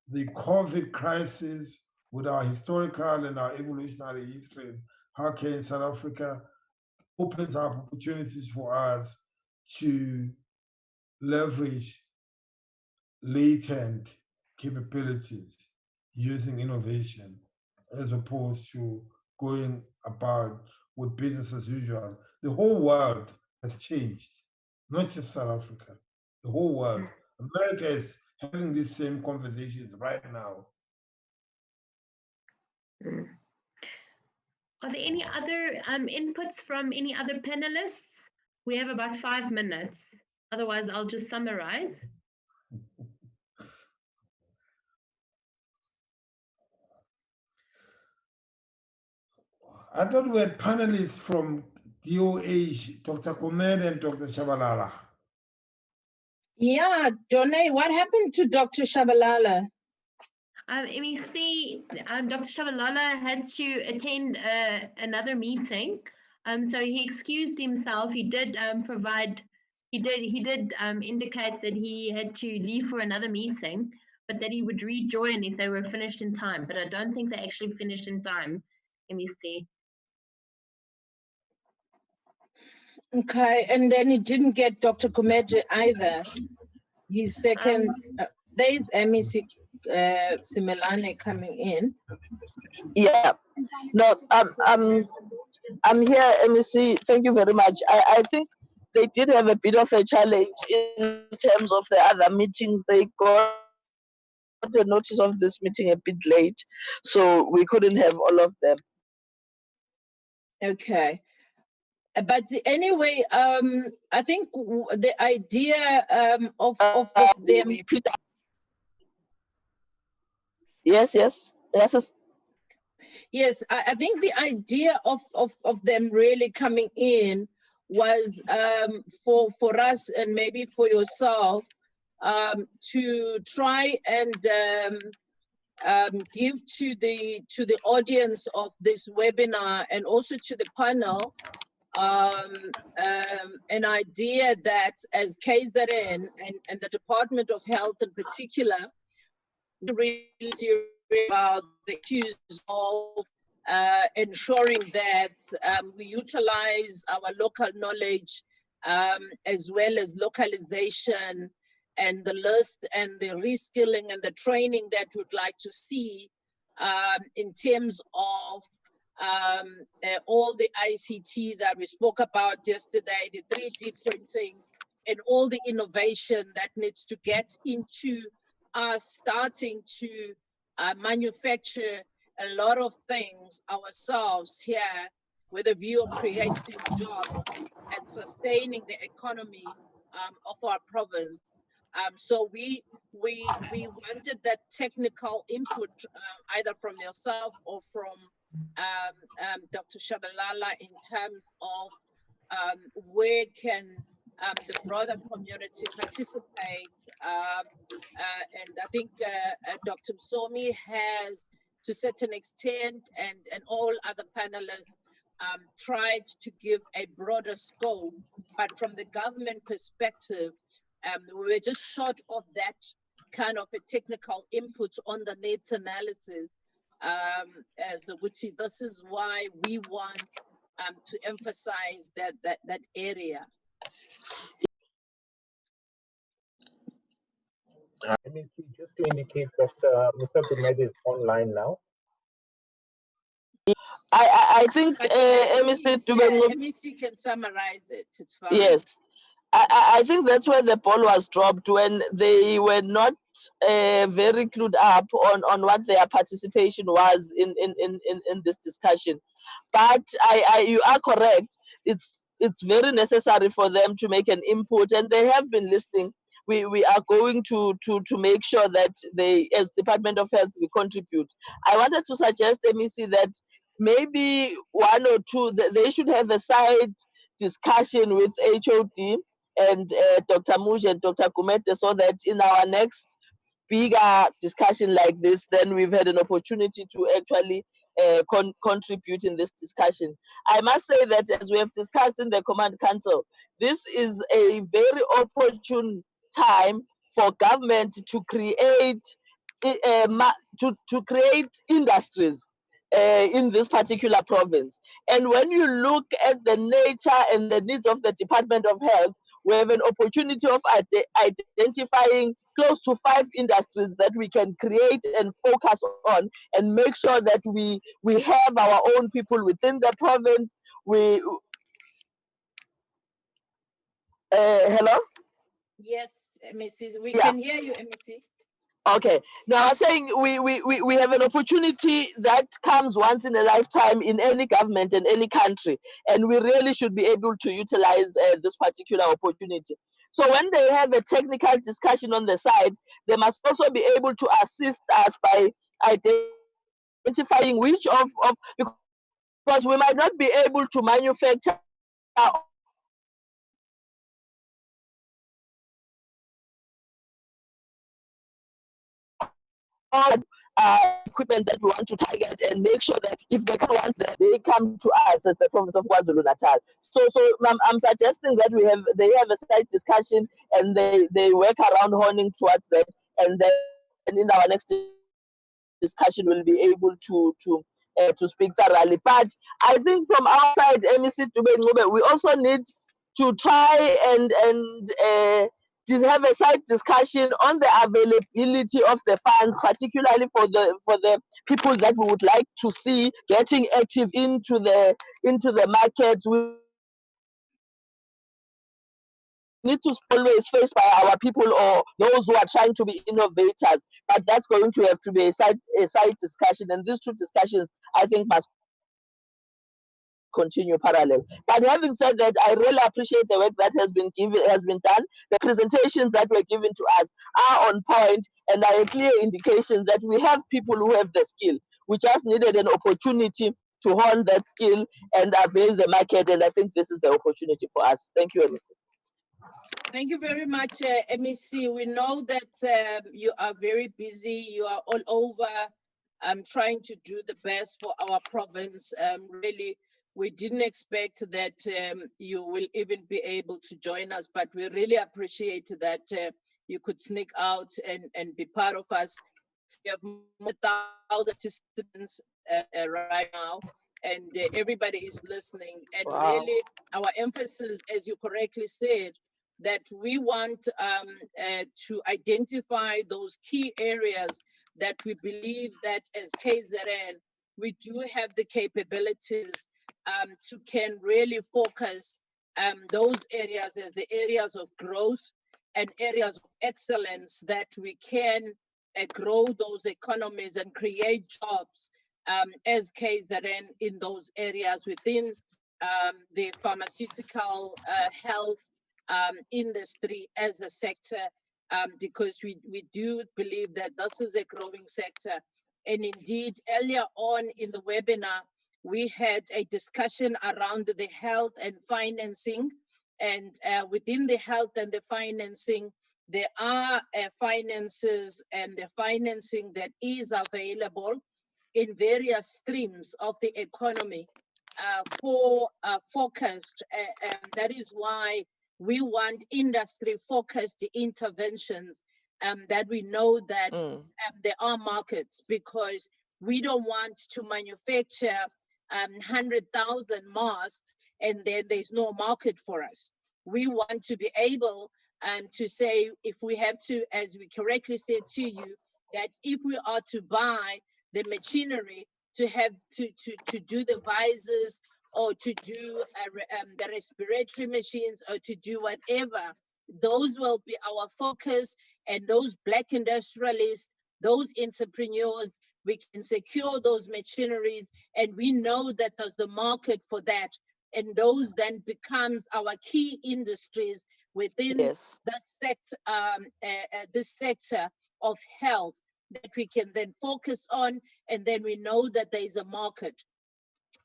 S5: the COVID crisis, with our historical and our evolutionary history, healthcare in South Africa, opens up opportunities for us to leverage latent capabilities using innovation, as opposed to going about with business as usual. The whole world has changed, not just South Africa, the whole world. America is having these same conversations right now.
S1: Are there any other inputs from any other panelists? We have about 5 minutes. Otherwise, I'll just summarize.
S5: I thought we had panelists from DOH, Dr. Komed and Dr. Shabalala.
S9: Yeah, Donay, what happened to Dr. Shabalala?
S1: MEC, Dr. Shabalala had to attend another meeting, so he excused himself. He did indicate that he had to leave for another meeting, but that he would rejoin if they were finished in time. But I don't think they actually finished in time, MEC.
S9: Okay, and then he didn't get Dr. Kumeje either. His second, there is MEC Simelane coming in.
S7: Yeah, no, I'm here, MEC. Thank you very much. I think they did have a bit of a challenge in terms of the other meetings they got a notice of this meeting a bit late, so we couldn't have all of them.
S9: Okay. But anyway, I think the idea of them.
S7: Yes.
S9: Yes, I think the idea of them really coming in was for us and maybe for yourself to try and give to the audience of this webinar and also to the panel an idea that as KZN and the Department of Health in particular, really serious about the issues of ensuring that we utilize our local knowledge as well as localization and the list and the reskilling and the training that we'd like to see in terms of all the ICT that we spoke about yesterday, the 3D printing and all the innovation that needs to get into us starting to manufacture a lot of things ourselves here with a view of creating jobs and sustaining the economy of our province. So we wanted that technical input either from yourself or from Dr. Shabalala in terms of where can the broader community participate. And I think Dr. Msomi has, to a certain extent, and all other panelists tried to give a broader scope, but from the government perspective, we were just short of that kind of a technical input on the needs analysis. As the Wutsi, this is why we want to emphasize that area.
S2: MEC, just to indicate that Mr. Gumede is online now.
S7: I think
S9: MEC can summarize it. It's fine.
S7: Yes. I think that's where the ball was dropped when they were not very clued up on what their participation was in this discussion. But you are correct. It's very necessary for them to make an input, and they have been listening. We are going to make sure that they, as Department of Health, we contribute. I wanted to suggest, MEC, that maybe one or two, they should have a side discussion with HOD and Dr. Muj and Dr. Kumete, so that in our next bigger discussion like this, then we've had an opportunity to actually contribute in this discussion. I must say that as we have discussed in the Command Council, this is a very opportune time for government to create create industries in this particular province. And when you look at the nature and the needs of the Department of Health, we have an opportunity of identifying close to 5 industries that we can create and focus on and make sure that we have our own people within the province. Hello?
S9: Yes, Mrs. We can hear you, MEC.
S7: Okay. Now I'm saying we have an opportunity that comes once in a lifetime in any government and any country, and we really should be able to utilize this particular opportunity. So when they have a technical discussion on the side, they must also be able to assist us by identifying which of because we might not be able to manufacture all equipment that we want to target and make sure that if they come once, that they come to us as the province of KwaZulu-Natal. So I'm suggesting that they have a side discussion and they work around honing towards that, and then in our next discussion we'll be able to speak thoroughly. But I think from our side, MEC Dube, we also need to try and to have a side discussion on the availability of the funds, particularly for the people that we would like to see getting active into the markets. need to always faced by our people or those who are trying to be innovators. But that's going to have to be a side discussion, and these two discussions, I think, must continue parallel. But having said that, I really appreciate the work that has been done. The presentations that were given to us are on point, and are a clear indication that we have people who have the skill. We just needed an opportunity to hone that skill and avail the market, and I think this is the opportunity for us. Thank you, Emerson.
S9: Thank you very much, MEC. We know that you are very busy. You are all over trying to do the best for our province. Really, we didn't expect that you will even be able to join us, but we really appreciate that you could sneak out and be part of us. We have more than 1,000 participants right now, and everybody is listening. And
S7: Wow.
S9: really, our emphasis, as you correctly said, that we want to identify those key areas that we believe that as KZN, we do have the capabilities to can really focus those areas as the areas of growth and areas of excellence that we can grow those economies and create jobs as KZN in those areas within the pharmaceutical health industry as a sector, because we do believe that this is a growing sector. And indeed, earlier on in the webinar, we had a discussion around the health and financing. And within the health and the financing, there are finances and the financing that is available in various streams of the economy for focused. That is why we want industry-focused interventions that we know that there are markets, because we don't want to manufacture 100,000 masks and then there's no market for us. We want to be able to say, if we have to, as we correctly said to you, that if we are to buy the machinery to have to do the visors or to do the respiratory machines or to do whatever, those will be our focus. And those Black industrialists, those entrepreneurs, we can secure those machineries, and we know that there's the market for that. And those then becomes our key industries within this sector of health that we can then focus on, and then we know that there is a market.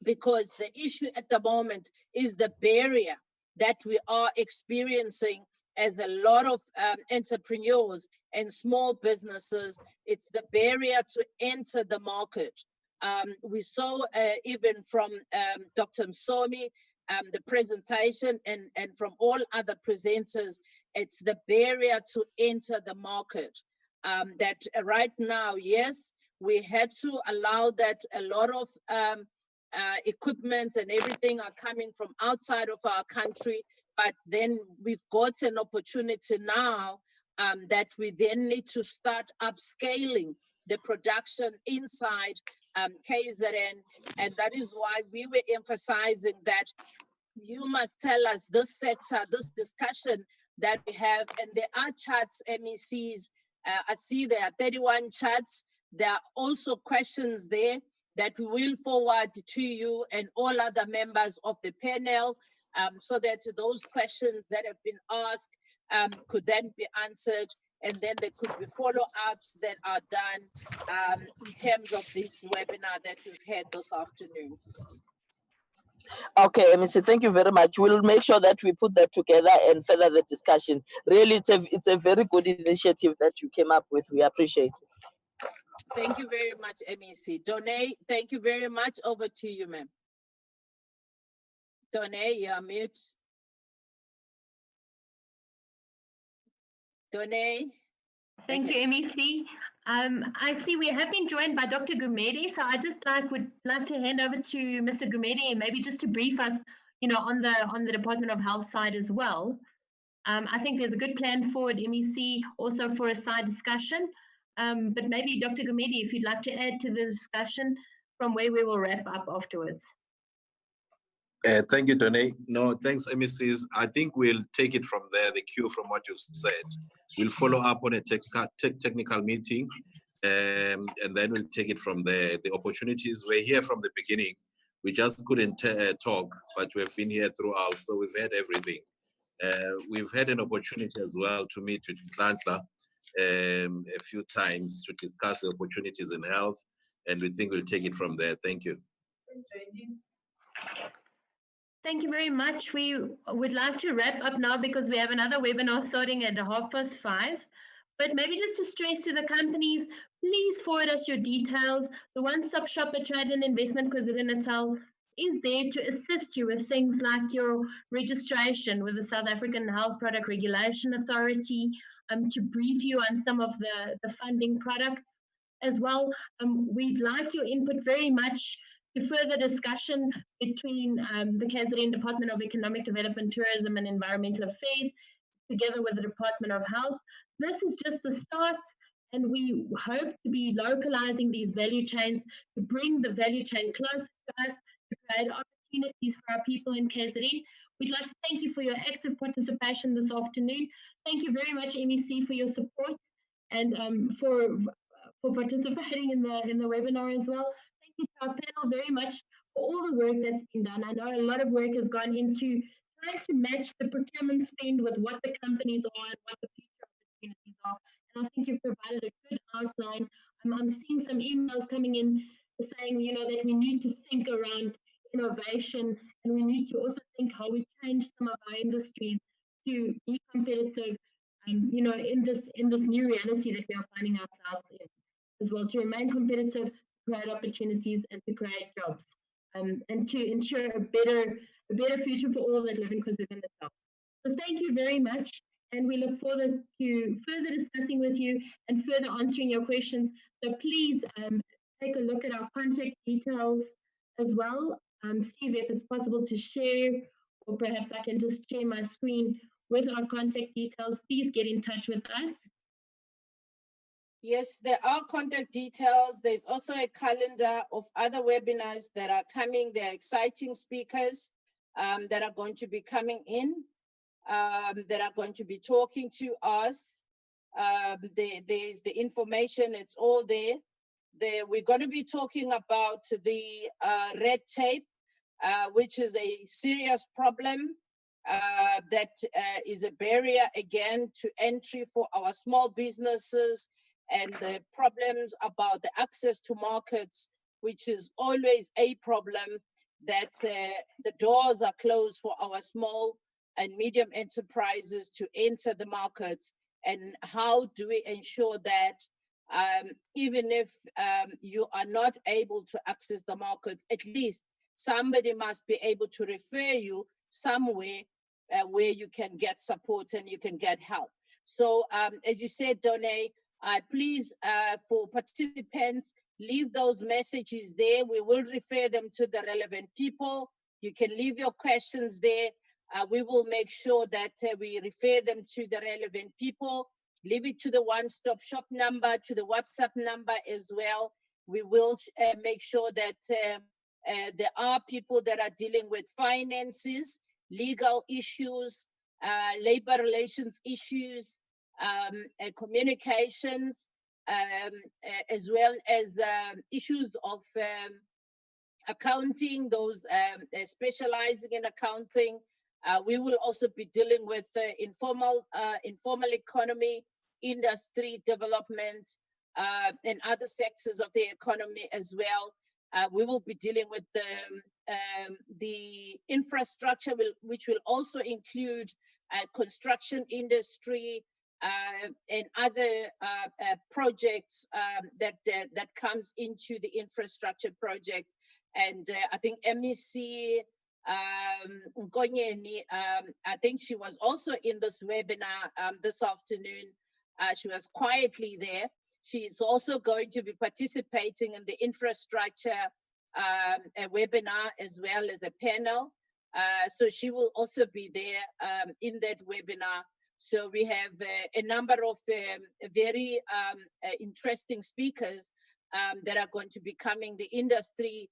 S9: Because the issue at the moment is the barrier that we are experiencing as a lot of entrepreneurs and small businesses. It's the barrier to enter the market. We saw even from Dr. Msomi, the presentation, and from all other presenters, it's the barrier to enter the market. That right now, yes, we had to allow that a lot of equipment and everything are coming from outside of our country, but then we've got an opportunity now that we then need to start upscaling the production inside KZN, and that is why we were emphasizing that you must tell us this sector, this discussion that we have, and there are charts, MECs, I see there are 31 charts. There are also questions there that we will forward to you and all other members of the panel, so that those questions that have been asked could then be answered, and then there could be follow-ups that are done in terms of this webinar that we've had this afternoon.
S7: Okay, Mr. Thank you very much. We'll make sure that we put that together and further the discussion. Really, it's a very good initiative that you came up with. We appreciate it.
S9: Thank you very much, MEC. Donay, thank you very much. Over to you, ma'am. Donay, you're mute. Donay.
S1: Thank you, MEC. I see we have been joined by Dr. Gumede, so I just would like to hand over to Mr. Gumede, maybe just to brief us, on the Department of Health side as well. I think there's a good plan forward, MEC, also for a side discussion. But maybe Dr. Gumede, if you'd like to add to the discussion, from where we will wrap up afterwards.
S10: Thank you, Tony. No, thanks, MECs. I think we'll take it from there, the cue from what you said. We'll follow up on a technical meeting, and then we'll take it from there. The opportunities were here from the beginning. We just couldn't talk, but we've been here throughout, so we've had everything. We've had an opportunity as well to meet with Nhlanhla a few times to discuss the opportunities in health, and we think we'll take it from there. Thank you.
S1: Thank you very much. We would like to wrap up now because we have another webinar starting at 5:30. But maybe just to stress to the companies, please forward us your details. The one-stop shop at Trade and Investment KwaZulu-Natal is there to assist you with things like your registration with the South African Health Product Regulation Authority, to brief you on some of the funding products as well. We'd like your input very much to further discussion between the KZN Department of Economic Development, Tourism and Environmental Affairs, together with the Department of Health. This is just the start, and we hope to be localizing these value chains to bring the value chain closer to us, to create opportunities for our people in KZN. We'd like to thank you for your active participation this afternoon. Thank you very much, MEC, for your support and for participating in the webinar as well. Thank you to our panel very much for all the work that's been done. I know a lot of work has gone into trying to match the procurement spend with what the companies are and what the future opportunities are. And I think you've provided a good outline. I'm seeing some emails coming in saying, that we need to think around innovation, and we need to also think how we change some of our industries to be competitive, in this new reality that we are finding ourselves in, as well, to remain competitive, create opportunities, and to create jobs, and to ensure a better future for all that live in KwaZulu-Natal. So thank you very much, and we look forward to further discussing with you and further answering your questions. So please take a look at our contact details as well. Steve, if it's possible to share, or perhaps I can just share my screen with our contact details. Please get in touch with us.
S9: Yes, there are contact details. There's also a calendar of other webinars that are coming. There are exciting speakers that are going to be coming in, that are going to be talking to us. There's the information, it's all there. We're going to be talking about the red tape, which is a serious problem that is a barrier, again, to entry for our small businesses, and the problems about the access to markets, which is always a problem, that the doors are closed for our small and medium enterprises to enter the markets. And how do we ensure that even if you are not able to access the markets, at least somebody must be able to refer you somewhere where you can get support and you can get help. So as you said, Donay, please, for participants, leave those messages there. We will refer them to the relevant people. You can leave your questions there. We will make sure that we refer them to the relevant people. Leave it to the one-stop shop number, to the WhatsApp number as well. We will make sure that there are people that are dealing with finances, legal issues, labor relations issues, communications, as well as issues of accounting, those specializing in accounting. We will also be dealing with informal economy, industry development, and other sectors of the economy as well. We will be dealing with the infrastructure, which will also include construction industry and other projects that comes into the infrastructure project. And I think MEC Nkonyeni, I think she was also in this webinar this afternoon. She was quietly there. She's also going to be participating in the infrastructure webinar as well as the panel. So she will also be there in that webinar. So we have a number of very interesting speakers that are going to be coming, the industry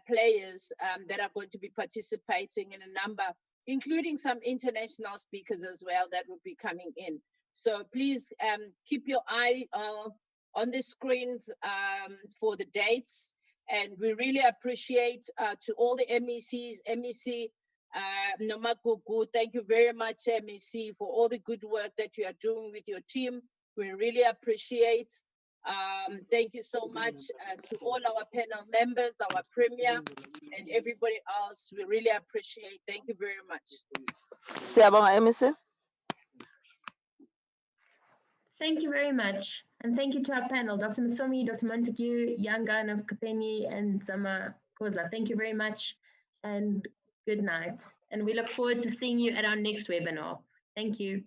S9: players that are going to be participating in a number, including some international speakers as well that will be coming in. So please keep your eye on the screens for the dates. And we really appreciate to all the MECs, MEC Nomagugu, thank you very much, MEC, for all the good work that you are doing with your team. We really appreciate. Thank you so much to all our panel members, our premier, and everybody else. We really appreciate. Thank you very much.
S7: Siyabonga, MEC.
S1: Thank you very much. And thank you to our panel, Dr. Masomi, Dr. Montague, Yangan of Kapeni, and Zama Koza. Thank you very much and good night. And we look forward to seeing you at our next webinar. Thank you.